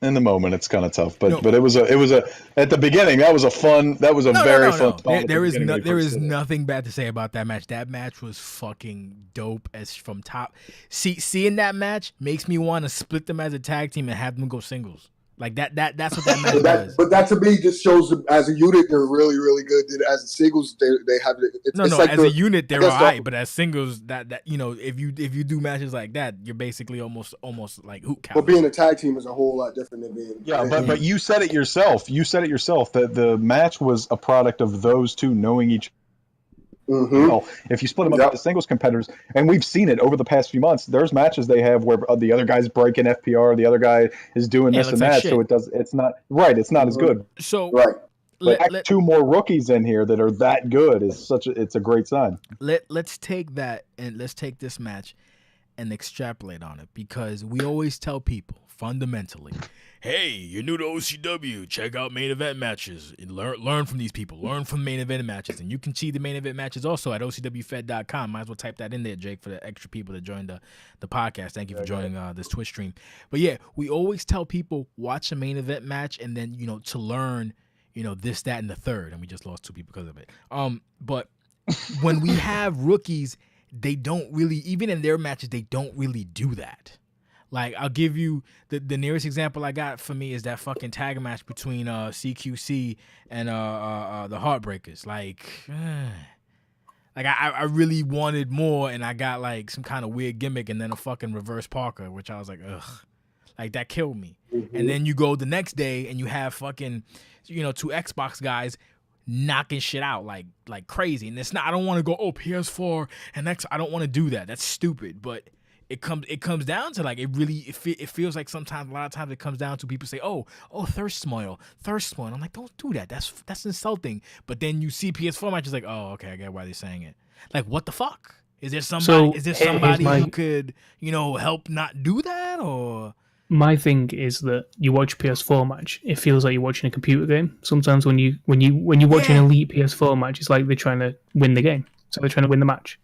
In the moment, it's kind of tough. But No. but it was a at the beginning that was a fun. That was a very fun. spot at the There is beginning when he there first is did it. nothing bad to say about that match. That match was fucking dope as from top. Seeing that match makes me want to split them as a tag team and have them go singles. Like that's what that match does. But that to me just shows them as a unit they're really really good. As singles they have it. It's No, like as a unit they're I guess alright, but as singles that if you do matches like that, you're basically almost like hoop count. But being a tag team is a whole lot different than being. Yeah, but you said it yourself. You said it yourself that the match was a product of those two knowing each. Mm-hmm. Well, if you split them up into singles competitors, and we've seen it over the past few months, there's matches they have where the other guy's breaking F.P.R, the other guy is doing this it and looks like that, shit. so it's not right. It's not as good. So Right. But add 2 more rookies in here that are that good it's a great sign. let's take that and let's take this match and extrapolate on it, because we always tell people fundamentally, hey, you're new to OCW, check out main event matches and learn from these people, learn from main event matches, and you can see the main event matches also at OCWFed.com. Might as well type that in there, Jake, for the extra people that joined the podcast. Thank you for joining this Twitch stream. But yeah, we always tell people watch a main event match and then to learn this, that, and the third, and we just lost 2 people because of it. But when we have rookies, they don't really, even in their matches, they don't really do that. Like, I'll give you the nearest example I got for me is that fucking tag match between CQC and the Heartbreakers. Like, I really wanted more, and I got like some kind of weird gimmick and then a fucking reverse Parker, which I was like, ugh. Like, that killed me. Mm-hmm. And then you go the next day and you have fucking, two Xbox guys knocking shit out like crazy. And it's not, I don't want to go, PS4 and X. I don't want to do that. That's stupid. But it comes down to like, it feels like sometimes, a lot of times it comes down to people say, oh, thirst smile. I'm like, don't do that. That's insulting. But then you see PS4 matches like, oh, okay, I get why they're saying it. Like, what the fuck? Is there somebody who could, help not do that? Or my thing is that you watch a PS4 match, it feels like you're watching a computer game. Sometimes when you watch an elite PS4 match, it's like they're trying to win the game. So they're trying to win the match.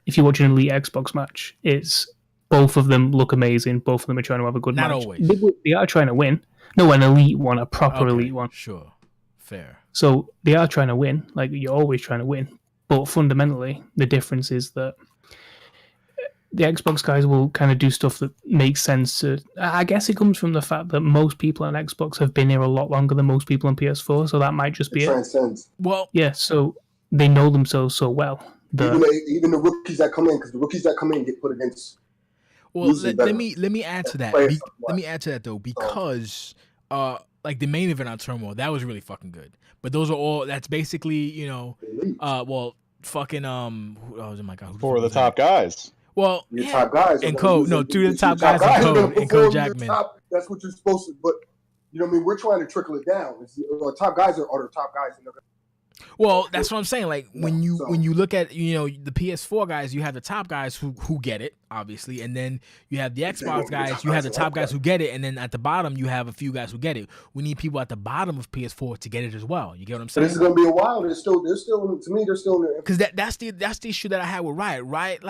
If you watch an elite Xbox match, it's both of them look amazing. Both of them are trying to have a good match. Not always. They are trying to win. No, an elite one, a proper elite one. Sure. Fair. So they are trying to win. Like, you're always trying to win. But fundamentally, the difference is that the Xbox guys will kind of do stuff that makes sense to... I guess it comes from the fact that most people on Xbox have been here a lot longer than most people on PS4, so that might just be it. Transcends. Well, yeah, so they know themselves so well. Even the rookies that come in, because the rookies that come in get put against... Well, let me add to that. Let me add to that, though, because like the main event on Turmoil, that was really fucking good. But those are all... That's basically, fucking... oh my God. For the top guys. Well, your top guys and Code. No, two of the top guys and Code Jackman. That's what you're supposed to. But you know what I mean? We're trying to trickle it down. Our top guys are the top guys. Well, that's what I'm saying. Like when you look at the PS4 guys, you have the top guys who get it, obviously, and then you have the Xbox guys. You have the top guys who get it, and then at the bottom you have a few guys who get it. We need people at the bottom of PS4 to get it as well. You get what I'm saying? But this is gonna be a while. They're still to me. They're still in there. Because that's the issue that I had with Riot. Riot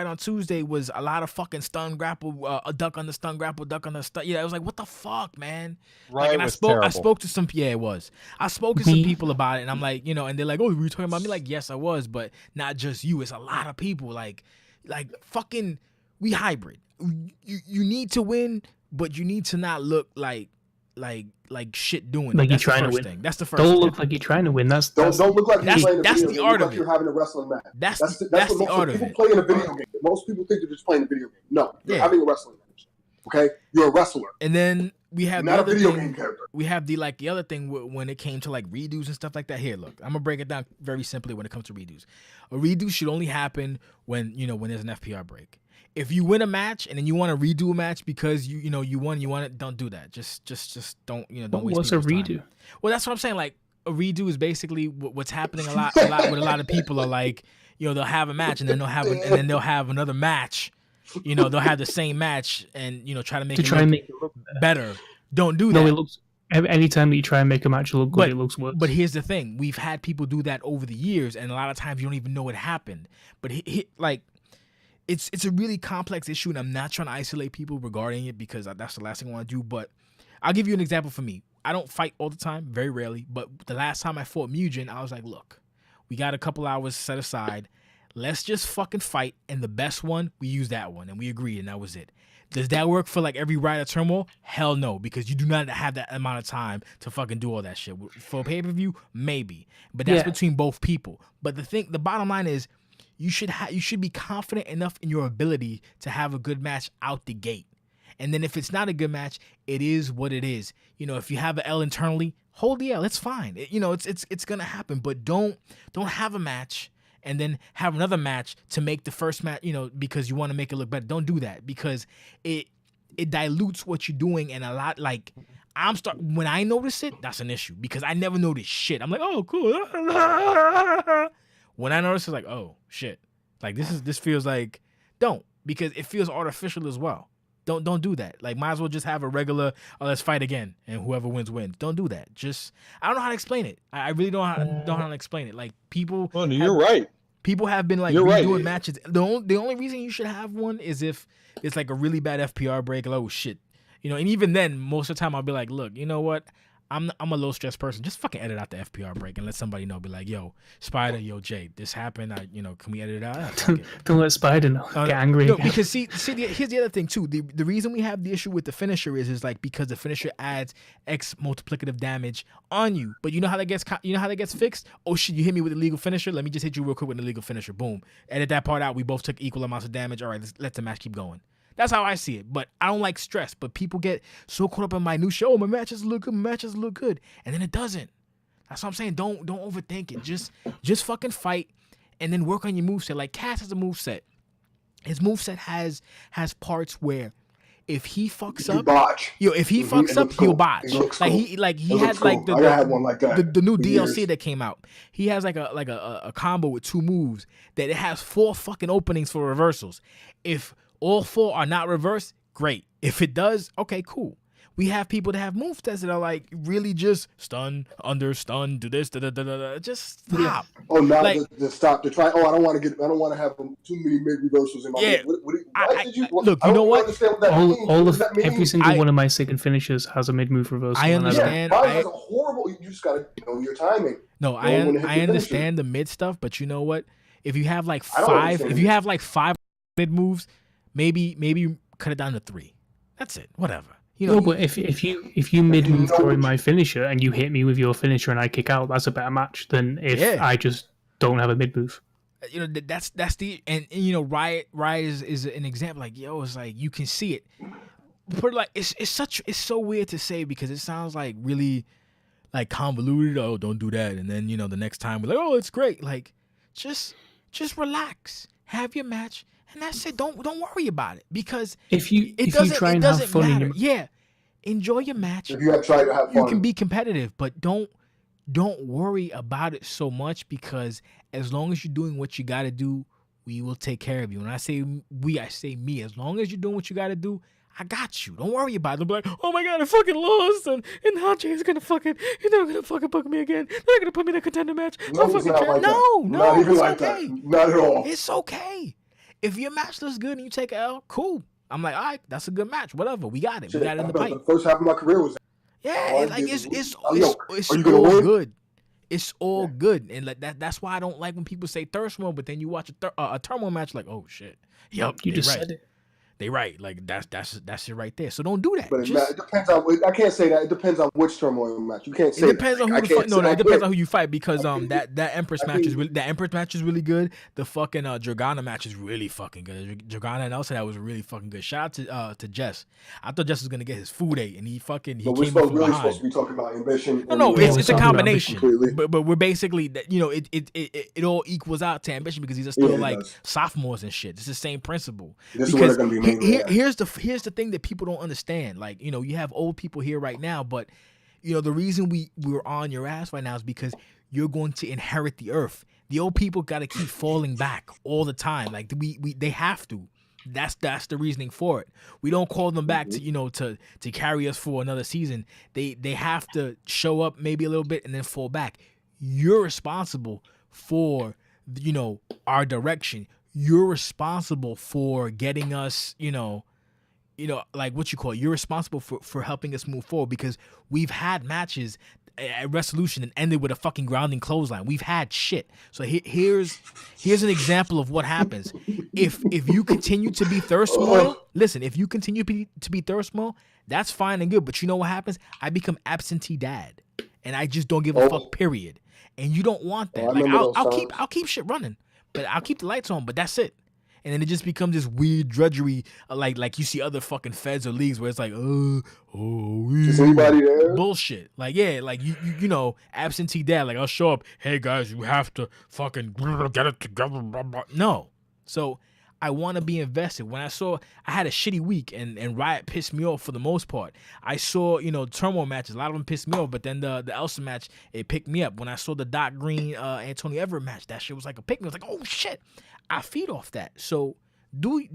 on Tuesday was a lot of fucking stun grapple, a duck on the stun grapple, duck on the stun. Yeah, I was like, what the fuck, man? Riot was terrible. I spoke to some. Yeah, it was. I spoke to some people about it, and I'm like, and they're like, oh, were you talking about me? Like, yes, I was, but not just you. It's a lot of people. Like fucking, we hybrid. You need to win, but you need to not look like shit doing like it. That's you're trying to win. Thing. That's the first. Don't thing. look like you're trying to win. Don't look like that's the art of it. You're having a wrestling match. That's the art of it. People play in a video game. Most people think they're just playing a video game. No, you're having a wrestling match. Okay, you're a wrestler. And then we have not a video game character. We have the other thing when it came to like redos and stuff like that. Here, look, I'm gonna break it down very simply when it comes to redos. A redo should only happen when there's an F.P.R. break. If you win a match and then you want to redo a match because you want it, don't do that. Just don't don't waste. What's a redo? Time. Well, that's what I'm saying. Like a redo is basically what's happening a lot with a lot of people are like they'll have a match and then they'll have another match. They'll have the same match and try to make it look better. Don't do that. No, it looks. Anytime that you try and make a match look good, it looks worse. But here's the thing: we've had people do that over the years, and a lot of times you don't even know it happened. But it's a really complex issue, and I'm not trying to isolate people regarding it because that's the last thing I want to do. But I'll give you an example for me. I don't fight all the time, very rarely. But the last time I fought Mugen, I was like, look, we got a couple hours set aside. Let's just fucking fight, and the best one, we use that one, and we agreed, and that was it. Does that work for like every Riot Turmoil? Hell no, because you do not have that amount of time to fucking do all that shit. For a pay-per-view, maybe, but that's between both people. But the bottom line is, you should be confident enough in your ability to have a good match out the gate. And then if it's not a good match, it is what it is. If you have an L internally, hold the L. It's fine. It's gonna happen. But don't have a match and then have another match to make the first match, because you want to make it look better. Don't do that because it dilutes what you're doing, and a lot like when I notice it, that's an issue because I never notice shit. I'm like, oh, cool. When I notice it's like, oh shit, like this feels like because it feels artificial as well. Don't do that. Like, might as well just have a regular, let's fight again, and whoever wins. Don't do that. I don't know how to explain it. I really don't know how to explain it. Like, people. Well, you're right. People have been like redoing matches. The only reason you should have one is if it's like a really bad F.P.R. break. Like, oh shit, and even then, most of the time I'll be like, look, you know what? I'm a low stress person. Just fucking edit out the F.P.R break and let somebody know. Be like, yo, Spider, yo, Jay, this happened. Can we edit it out? Fuck it. Don't let Spider know. Get angry. No, again. because here's the other thing too. The reason we have the issue with the finisher is like because the finisher adds X multiplicative damage on you. But you know how that gets fixed? Oh shit, you hit me with a legal finisher. Let me just hit you real quick with an illegal finisher. Boom. Edit that part out. We both took equal amounts of damage. All right, let the match keep going. That's how I see it. But I don't like stress. But people get so caught up in minutia. Oh, my matches look good. My matches look good, and then it doesn't. That's what I'm saying. Don't overthink it. Just fucking fight, and then work on your moveset. Like Cass has a moveset. His moveset has parts where if he fucks up, he'll botch. He has like the new DLC that came out. He has like a combo with 2 moves that it has 4 fucking openings for reversals. If all 4 are not reversed, great. If it does, okay, cool. We have people that have movesets that are like really just stun, under, stun, do this, just stop. Yeah. Oh, now like, to stop to try. Oh, I don't want to have too many mid reversals in my. Yeah. Look, you know what? Every single one of my second finishers has a mid move reversal. I understand. Mine is horrible. You just gotta know your timing. No, I understand the mid stuff, but you know what? If you have like 5 mid moves, maybe cut it down to 3. That's it. Whatever. But if you mid move during my finisher and you hit me with your finisher and I kick out, that's a better match than if I just don't have a mid move. That's the and Riot is an example. Like it's like you can see it, but like it's so weird to say because it sounds like really like convoluted. Oh, don't do that, and then the next time we're like, oh, it's great. Like just relax, have your match. And that's it. Don't worry about it because if you try and have fun, enjoy your match. If you have tried to have fun, you can be competitive, but don't worry about it so much because as long as you're doing what you got to do, we will take care of you. When I say we, I say me. As long as you're doing what you got to do, I got you. Don't worry about it. They'll be like, oh my god, I fucking lost, and Hache is gonna fucking, they're gonna fucking book me again. They're gonna put me in a contender match. No, it's not like that. Not even like that. Not at all. It's okay. If your match looks good and you take an L, cool. I'm like, all right, that's a good match. Whatever, we got it. We got it in the pipe. The first half of my career was. It's all good. It's all good, and like that's why I don't like when people say thirst mode, but then you watch a turmoil match like, oh shit, yep, you just said it. They right, like that's it right there. So don't do that. But it depends on. I can't say that. It depends on which turmoil match. You can't say. It depends on who you fight. No, it depends on who you fight because that Empress match is really good. The fucking Dragana match is really fucking good. Dragana and Elsa, that was really fucking good. Shout out to Jess. I thought Jess was gonna get his food ate, and he came from behind. We're supposed to be talking about ambition. No, it's a combination. But we're basically it all equals out to ambition because these are still sophomores and shit. It's the same principle. This is what they're gonna be. Here's the thing that people don't understand. Like, you have old people here right now, but the reason we're on your ass right now is because you're going to inherit the earth. The old people got to keep falling back all the time. Like they have to. That's the reasoning for it. We don't call them back to carry us for another season. They have to show up maybe a little bit and then fall back. You're responsible for our direction. You're responsible for getting us, like what you call it. You're responsible for helping us move forward because we've had matches at Resolution and ended with a fucking grounding clothesline. We've had shit. So here's an example of what happens. If you continue to be thirst moil, listen, if you continue to be thirst moil, that's fine and good. But you know what happens? I become absentee dad. And I just don't give a fuck, period. And you don't want that. I'll keep shit running. But I'll keep the lights on, but that's it. And then it just becomes this weird drudgery, like you see other fucking feds or leagues where it's like, is anybody there? Bullshit. Like, like you absentee dad. Like, I'll show up. Hey guys, you have to fucking get it together. Blah, blah. No. So I want to be invested. When I had a shitty week and Riot pissed me off for the most part. I saw, turmoil matches. A lot of them pissed me off, but then the Elsa match, it picked me up. When I saw the Doc Green, Antonio Everett match, that shit was like a pick me. I was like, oh shit, I feed off that. So do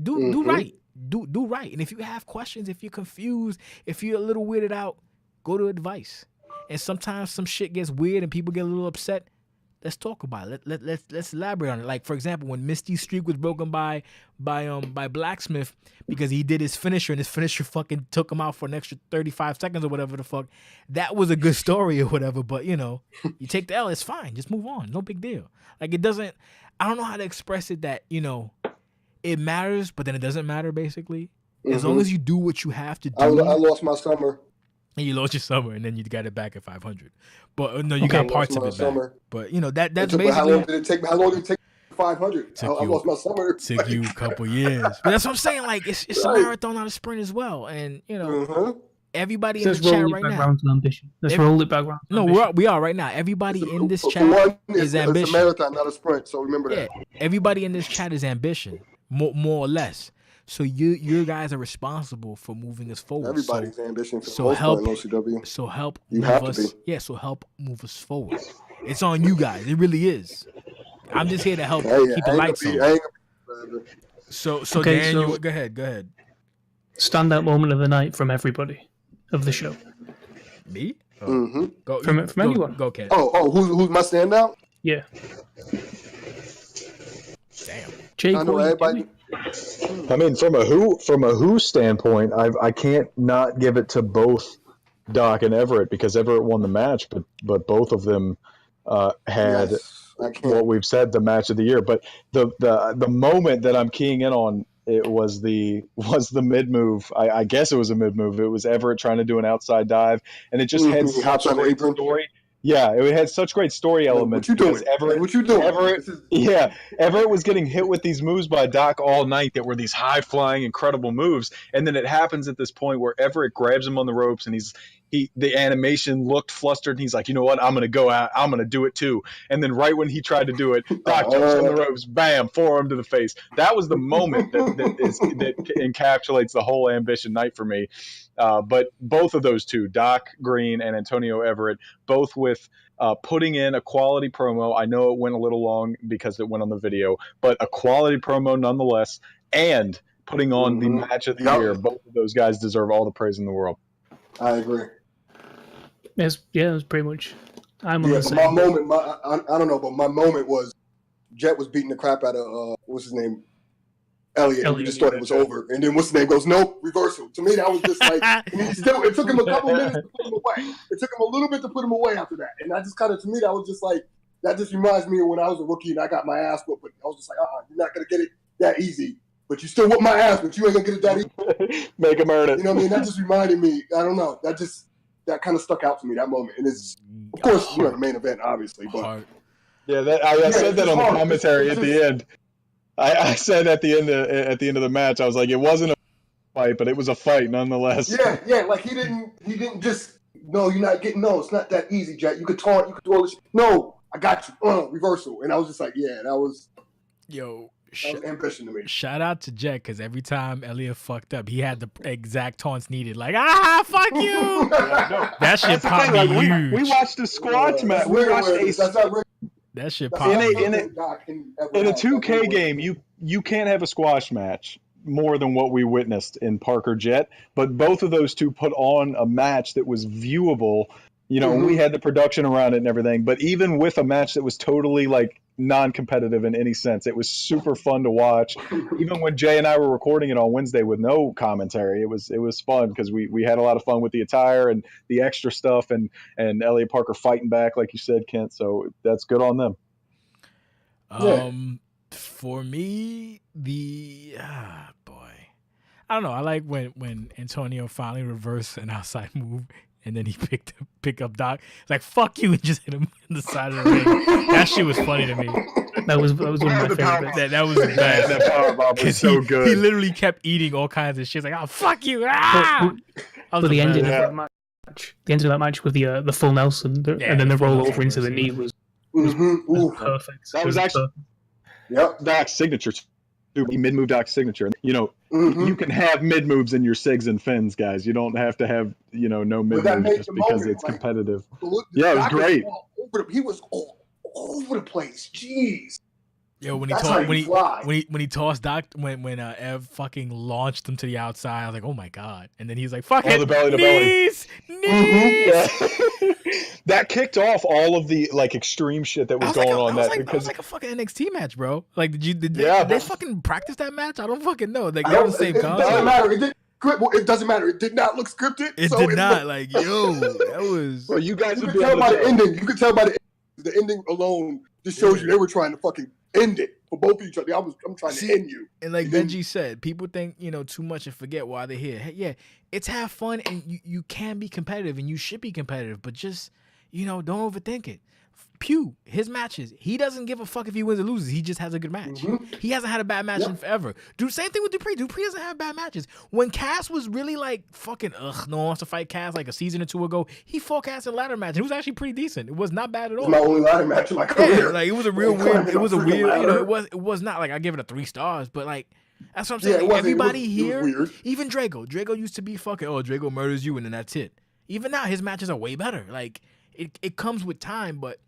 right. Do right. And if you have questions, if you're confused, if you're a little weirded out, go to advice. And sometimes some shit gets weird and people get a little upset. let's talk about it. Let's elaborate on it. Like, for example, when Misty's streak was broken by Blacksmith because he did his finisher and his finisher fucking took him out for an extra 35 seconds or whatever the fuck. That was a good story or whatever, but you know, you take the L, it's fine. Just move on. No big deal. Like, it doesn't, I don't know how to express it that, you know, it matters, but then it doesn't matter basically. As long as you do what you have to do. I lost my summer. And you lost your summer, and then you got it back at 500. But no, you got parts of it summer. back. But you know that's basically. How long did it take? How long did it take? 500. I lost my summer. Took you a couple years. But that's what I'm saying. Like it's right. A marathon, not a sprint as well. And you know, everybody in this chat right now. Let's roll it back round. No, we are right now. Everybody in this chat is ambition. It's a marathon, not a sprint. So remember that. Everybody in this chat is ambition, more or less. So you guys are responsible for moving us forward. Everybody's ambition for the most part in OCW. So help you move have us. To be. Yeah, so help move us forward. It's on you guys. It really is. I'm just here to help keep the lights on. So Dan, you go ahead. Standout moment of the night from everybody of the show. Me? Go, from anyone. Go, Ken. Who's my standout? Yeah. Damn. Jake, I know everybody. I mean, from a who standpoint, I can't not give it to both Doc and Everett because Everett won the match, but both of them had what we've said the match of the year. But the moment that I'm keying in on it was the mid move. I guess it was a mid move. It was Everett trying to do an outside dive, and it just had such a great story. Yeah, it had such great story elements. What you doing? Everett was getting hit with these moves by Doc all night that were these high-flying, incredible moves. And then it happens at this point where Everett grabs him on the ropes, and the animation looked flustered, and he's like, you know what? I'm going to go out. I'm going to do it too. And then right when he tried to do it, Doc jumps on the ropes, bam, forearm to the face. That was the moment that encapsulates the whole Ambition night for me. But both of those two, Doc Green and Antonio Everett, both with putting in a quality promo. I know it went a little long because it went on the video, but a quality promo nonetheless, and putting on the match of the year. Both of those guys deserve all the praise in the world. I agree. It was pretty much. I'm on the same. My moment, I don't know, but my moment was Jet was beating the crap out of what's his name, Elliot. We just thought it was over, and then what's his name goes, nope, reversal. To me, that was just like, it took him a couple minutes to put him away. It took him a little bit to put him away after that, and I just kind of, to me, that was just like, that just reminds me of when I was a rookie and I got my ass whooped. But I was just like, you're not gonna get it that easy. But you still whoop my ass, but you ain't gonna get it that easy. Make him earn it. You know what I mean? That just reminded me. I don't know. That kind of stuck out to me, that moment. And it's, of course, the main event, obviously. But yeah, I said that on the commentary at the end. I said at the end of the match, I was like, it wasn't a fight, but it was a fight nonetheless. Yeah. Like he didn't just, no, you're not getting, no, it's not that easy, Jack. You could taunt, you could do all this. No, I got you. Reversal. And I was just like, yeah, that was. Yo. That was ambition to me. Shout out to Jet, because every time Elliot fucked up, he had the exact taunts needed. Like, fuck you! That shit popped me huge. We watched a squash match. We watched that shit popped me. In a 2K game, you can't have a squash match more than what we witnessed in Parker Jet, but both of those two put on a match that was viewable. You know, we had the production around it and everything, but even with a match that was totally like non-competitive in any sense, it was super fun to watch. Even when Jay and I were recording it on Wednesday with no commentary, it was fun because we had a lot of fun with the attire and the extra stuff and Elliot Parker fighting back, like you said, Kent. So that's good on them. For me, boy, I don't know. I like when Antonio finally reversed an outside move. And then he pick up Doc. It's like, fuck you, and just hit him in the side of the ring. That shit was funny to me. That was one of my favorites. That was the best. That powerbomb was so good. He literally kept eating all kinds of shit. It's like, fuck you. But the ending of that match with the full Nelson and then the roll over into the knee was perfect. That was actually Doc's signature. Mid-move Doc's signature. You know, you can have mid-moves in your SIGs and fins, guys. You don't have to have, no mid-moves just because it's competitive. Yeah, it was great. He was all over the place. Jeez. Yo, when he That's tossed how you fly. when he tossed Doc when Ev fucking launched him to the outside, I was like, oh my god. And then he's like, fuck it, the belly to belly. knees. Yeah. That kicked off all of the like extreme shit that was going on. That was like a fucking NXT match, bro. Like, did they fucking practice that match? I don't fucking know. Like, they're on the same It console. doesn't matter. It doesn't matter. It did not look scripted. It did not. Like, yo, that was. Well, you guys You would could be tell able by to the ending. You could tell by the ending alone. Just shows you they were trying to fucking end it for both of each other. I'm trying to end you. And like Benji said, people think, too much and forget why they're here. Hey, yeah, it's have fun and you can be competitive and you should be competitive, but just, don't overthink it. Pew, his matches, he doesn't give a fuck if he wins or loses. He just has a good match. Mm-hmm. He hasn't had a bad match in forever. Same thing with Dupree. Dupree doesn't have bad matches. When Cass was really like fucking no one wants to fight Cass like a season or two ago, he fought Cass in a ladder match. It was actually pretty decent. It was not bad at all. It was my only ladder match in my career. Like it was a real weird. It was a weird. It was not like I give it a 3 stars, but like that's what I'm saying. Yeah, everybody here, even Drago. Drago used to be fucking. Oh, Drago murders you and then that's it. Even now, his matches are way better. Like it comes with time, but.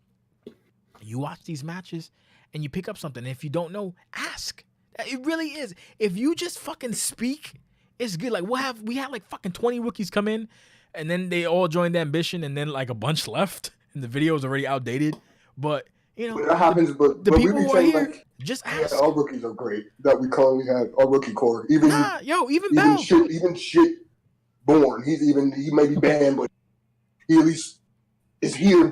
You watch these matches and you pick up something. And if you don't know, ask. It really is. If you just fucking speak, it's good. Like we had like fucking 20 rookies come in and then they all joined Ambition and then like a bunch left and the video is already outdated. But that happens. But the people who are here, like, just ask. Our rookies are great that we currently have. Our rookie core, even Bell. Shit born. He may be banned, but he at least is here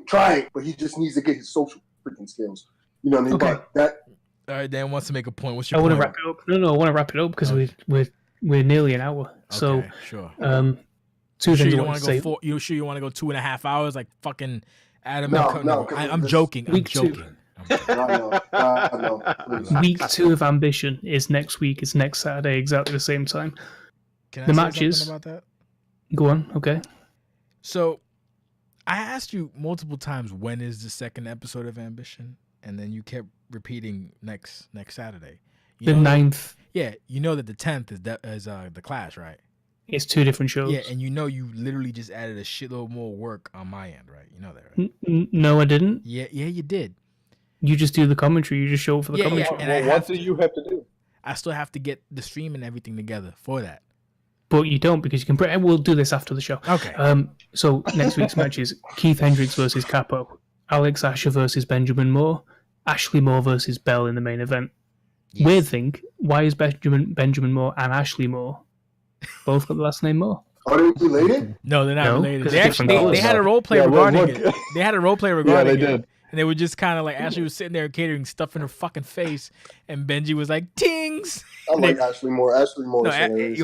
trying, but he just needs to get his social freaking skills. You know what I mean? Okay. But that. All right, Dan wants to make a point. What's your point? I want to wrap it up. No, I want to wrap it up because we're nearly an hour. So sure. Two things I want want to say. You sure you want to go 2.5 hours like fucking Adam? No. I'm joking. I'm joking. No, Week 2 of Ambition is next week. It's next Saturday, exactly the same time. Can I the say matches. Something about that? Go on. Okay. So, I asked you multiple times when is the second episode of Ambition, and then you kept repeating next Saturday. The 9th. Yeah, you know that the 10th is the Clash, right? It's 2 different shows. Yeah, and you literally just added a shitload more work on my end, right? You know that, right? No, I didn't. Yeah, you did. You just do the commentary. You just show up for the commentary. Yeah, and what do you have to do? I still have to get the stream and everything together for that. But you don't because you can. We'll do this after the show. Okay. So next week's match is Keith Hendricks versus Capo, Alex Asher versus Benjamin Moore, Ashley Moore versus Bell in the main event. Yes. Weird thing, why is Benjamin Moore and Ashley Moore both got the last name Moore? Are they related? No, they're not related. They had a role play regarding it. They had a role play regarding it. Yeah, they did. And they were just kind of like, Ashley was sitting there catering stuff in her fucking face, and Benji was like, tings. I like Ashley Moore.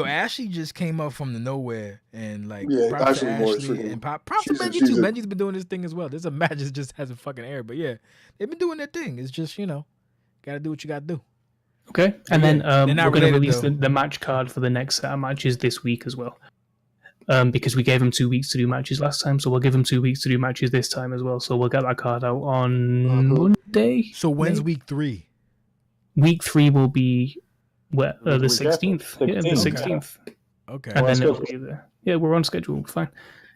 Ashley just came up from the nowhere, and like, props to Ashley and props to Benji too. Benji's been doing this thing as well. There's a match that just hasn't fucking aired, but yeah, they've been doing their thing. It's just, gotta do what you gotta do. Okay, and then we're going to release the match card for the next set of matches this week as well. Because we gave them 2 weeks to do matches last time, so we'll give them 2 weeks to do matches this time as well. So we'll get that card out on Monday. So when's week 3? Week 3 will be the 16th. Yeah, the 16th. Okay. And then it'll be there. Yeah, we're on schedule. Fine.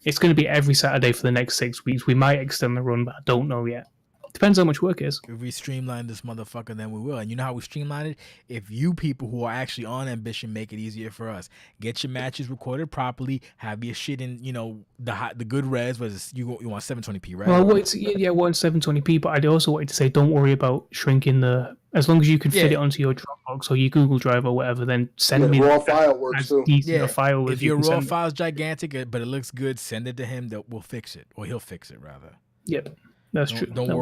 It's going to be every Saturday for the next 6 weeks. We might extend the run, but I don't know yet. Depends how much work is. If we streamline this motherfucker, then we will. And you know how we streamline it? If you people who are actually on Ambition make it easier for us, get your matches recorded properly, have your shit in, the good res. You want 720p, right? Well, want 720p, but I also wanted to say don't worry about shrinking as long as you can fit it onto your Dropbox or your Google Drive or whatever, then send me raw file works too. A file. If your raw file's gigantic, but it looks good, send it to him. We'll fix it, or he'll fix it rather. Yep. That's true. Don't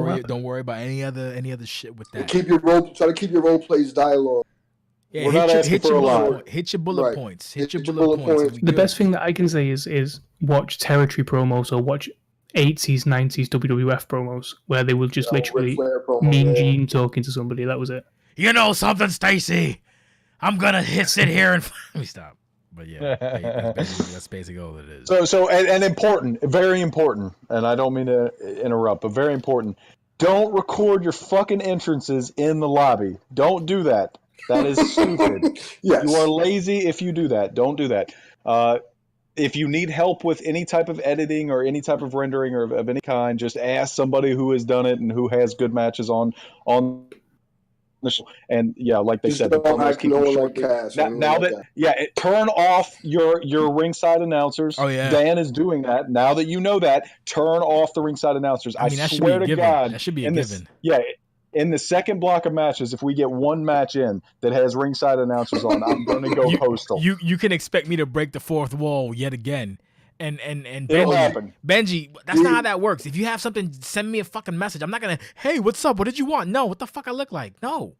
worry about any other shit with that. Try to keep your role plays dialogue. Yeah, hit your bullet points. Hit your bullet points. The best thing that I can say is watch territory promos or watch 80s, 90s WWF promos where they will just literally Mean Gene talking to somebody. That was it. You know something, Stacy? I'm gonna sit here and let me stop. But yeah, that's basically all it is. So and important, very important, and I don't mean to interrupt, but very important. Don't record your fucking entrances in the lobby. Don't do that. That is stupid. Yes. You are lazy if you do that. Don't do that. If you need help with any type of editing or any type of rendering or of any kind, just ask somebody who has done it and who has good matches on And yeah, like they Just said, the don't promos have keep no them one short. like Cash. Now that turn off your ringside announcers. Oh, yeah. Dan is doing that. Now that you know that, turn off the ringside announcers. I mean, that swear to God, that should be a given. In the second block of matches, if we get one match in that has ringside announcers on, I'm going to go postal. You can expect me to break the fourth wall yet again. And It'll happen. Benji, that's not how that works. If you have something, send me a fucking message. I'm not gonna, hey, what's up? What did you want? No, what the fuck I look like? No.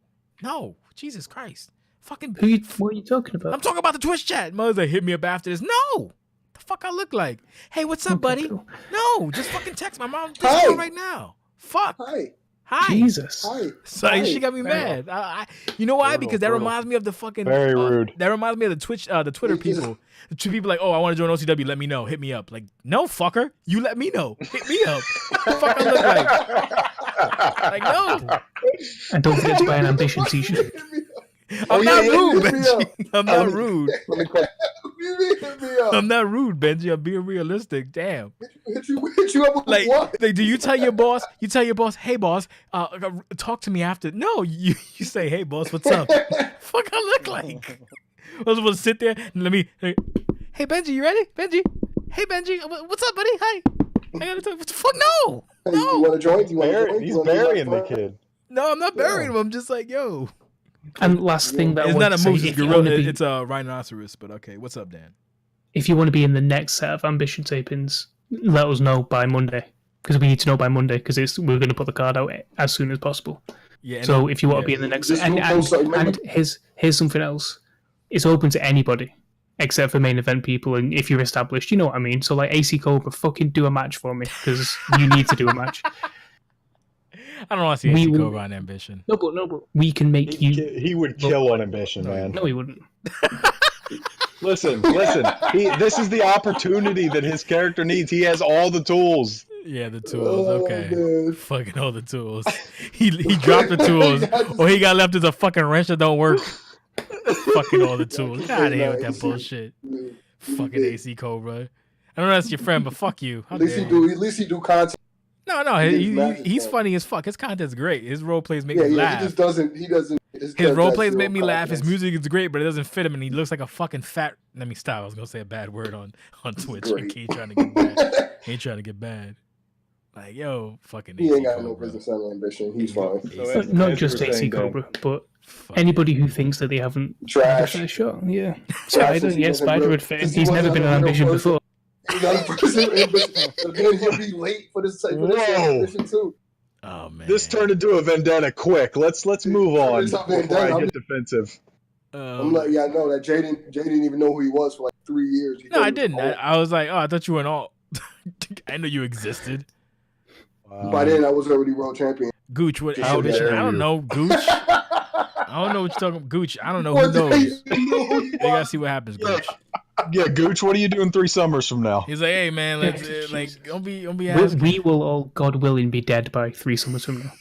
Jesus Christ. Fucking. What are you talking about? I'm talking about the Twitch chat. Mother hit me up after this. No. The fuck I look like? Hey, what's up, buddy? Cool. No, just fucking text my mom right now. Fuck. Hi. Jesus. Hi. So she got me mad. You know why? Because that reminds me of the fucking very rude. That reminds me of the Twitter people. The two people like, oh, I want to join OCW. Let me know. Hit me up. Like, no, fucker. You let me know. Hit me up. What the fuck I look like? Like, no. And don't forget to buy an Ambition t-shirt. I'm not rude, Benji. I'm not rude. Hit me up. I'm not rude, Benji. I'm being realistic. Damn. Hit you up with what? Like, do you tell your boss? You tell your boss, hey, boss, talk to me after. No, you say, hey, boss, what's up? Fuck I look like? I was supposed to sit there and let me. Hey, Benji, you ready? Benji. Hey, Benji, what's up, buddy? Hi. I gotta talk. What the fuck? No. Hey, you want to join? He's burying the kid. No, I'm not burying him. I'm just like, yo. And last thing that it's I not want a to say, moose, if you want to be, it's a rhinoceros. But okay, what's up, Dan? if you want to be in the next set of Ambition tapings, let us know by Monday, because we need to know by Monday, because we're going to put the card out as soon as possible. Yeah. So if you want to be in the next, and here's something else. It's open to anybody except for main event people, and if you're established, you know what I mean. So like AC Cobra, fucking do a match for me, because you need to do a match. I don't want to see AC Cobra on Ambition. No, but we can make you. He would kill on Ambition, man. No, he wouldn't. Listen. This is the opportunity that his character needs. He has all the tools. Yeah, the tools. Okay, fucking all the tools. He dropped the tools, or he got left as a fucking wrench that don't work. Fucking all the tools. Get out of here with that bullshit. Fucking AC Cobra. I don't know that's your friend, but fuck you. At least he do content. No, he's funny as fuck. His content's great. His role plays make me laugh. He doesn't. His role plays make me laugh. His music is great, but it doesn't fit him, and he looks like a fucking fat. Let me stop. I was gonna say a bad word on Twitch. He ain't trying to get bad. He ain't trying to get bad. Like, yo, fucking. He ain't got no business on Ambition. He's fine. Not just AC Cobra, but anybody who thinks that they haven't trash. A shot. Yeah. Spider. Yeah, Spider would fit. He's never been an Ambition before. Then he'll be late for this Ambition too. Oh man, this turned into a vendetta quick. Let's move on before I get defensive. I'm like, yeah, I know that Jay didn't even know who he was for like 3 years. No, I didn't. I was like, oh, I thought you were an alt. I know you existed. By then, I was already world champion. Gooch, what Ambition? I don't know, Gooch. I don't know what you're talking about. Gooch, I don't know who knows. You gotta see what happens, Gooch. Yeah, Gooch, what are you doing 3 summers from now? He's like, hey man, let's like don't be we will all, God willing, be dead by 3 summers from now.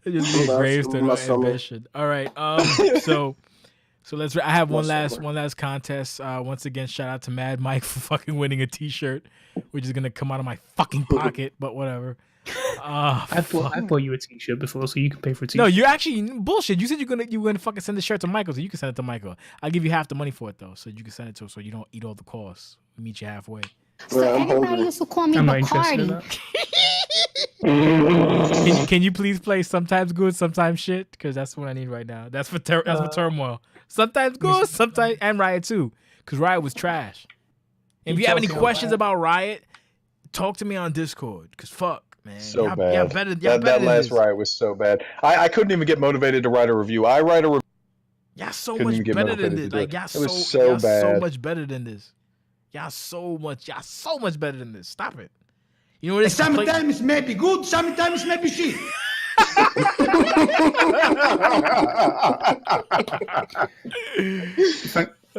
Just be a gravestone of Ambition. All right, so let's. I have one last contest. Once again, shout out to Mad Mike for fucking winning a T-shirt, which is gonna come out of my fucking pocket, but whatever. I bought you a T-shirt before, so you can pay for a T-shirt. No, you actually bullshit. You said you're gonna fucking send the shirt to Michael, so you can send it to Michael. I'll give you half the money for it though, so you can send it to him, so you don't eat all the costs. We meet you halfway. So everybody used to call me Bacardi. Can you please play Sometimes Good, Sometimes Shit? Because that's what I need right now. That's for Turmoil. Sometimes good, sometimes and Riot too. Because Riot was trash. And if you have any questions about Riot, talk to me on Discord. Because fuck. Man, so bad. That last Riot was so bad. I couldn't even get motivated to write a review. I write a review. Y'all so much better than this. Like y'all so much better than this. Y'all so much better than this. Stop it. You know what? Sometimes maybe good, sometimes maybe shit.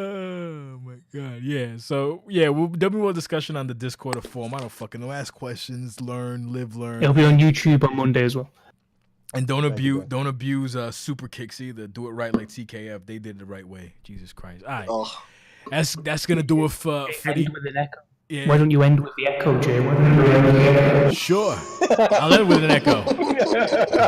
Oh my god, yeah. So yeah, there'll be more discussion on the Discord or forum. I don't fucking know. Ask questions, learn. It'll be on YouTube on Monday as well. And don't abuse super kicks either. Do it right like TKF. They did it the right way. Jesus Christ. All right. That's gonna do it for the. Yeah. Why don't you end with the echo, Jay? Why don't you end with the echo? Sure. I'll end with an echo.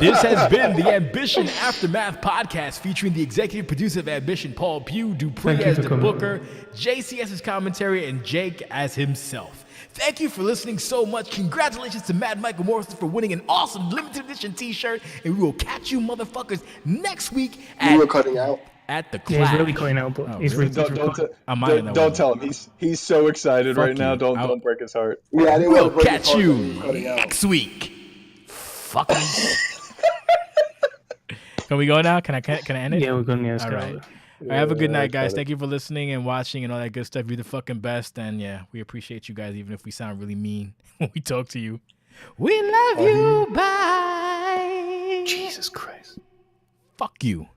This has been the Ambition Aftermath podcast featuring the executive producer of Ambition, Paul Pugh, Dupree as the booker, JC as his commentary, and Jake as himself. Thank you for listening so much. Congratulations to Mad Michael Morrison for winning an awesome limited edition t-shirt. And we will catch you motherfuckers next week You were cutting out. at the class. Yeah, he's really cutting out, but he's really? Don't tell him. He's so excited right now. Don't break his heart. Yeah, We'll catch you next week. Fuckers. Can we go now? Can I end it? yeah, we're going to All right. Have a good night, guys. Thank you for listening and watching and all that good stuff. You're the fucking best. And yeah, we appreciate you guys, even if we sound really mean when we talk to you. We love you. Bye. Jesus Christ. Fuck you.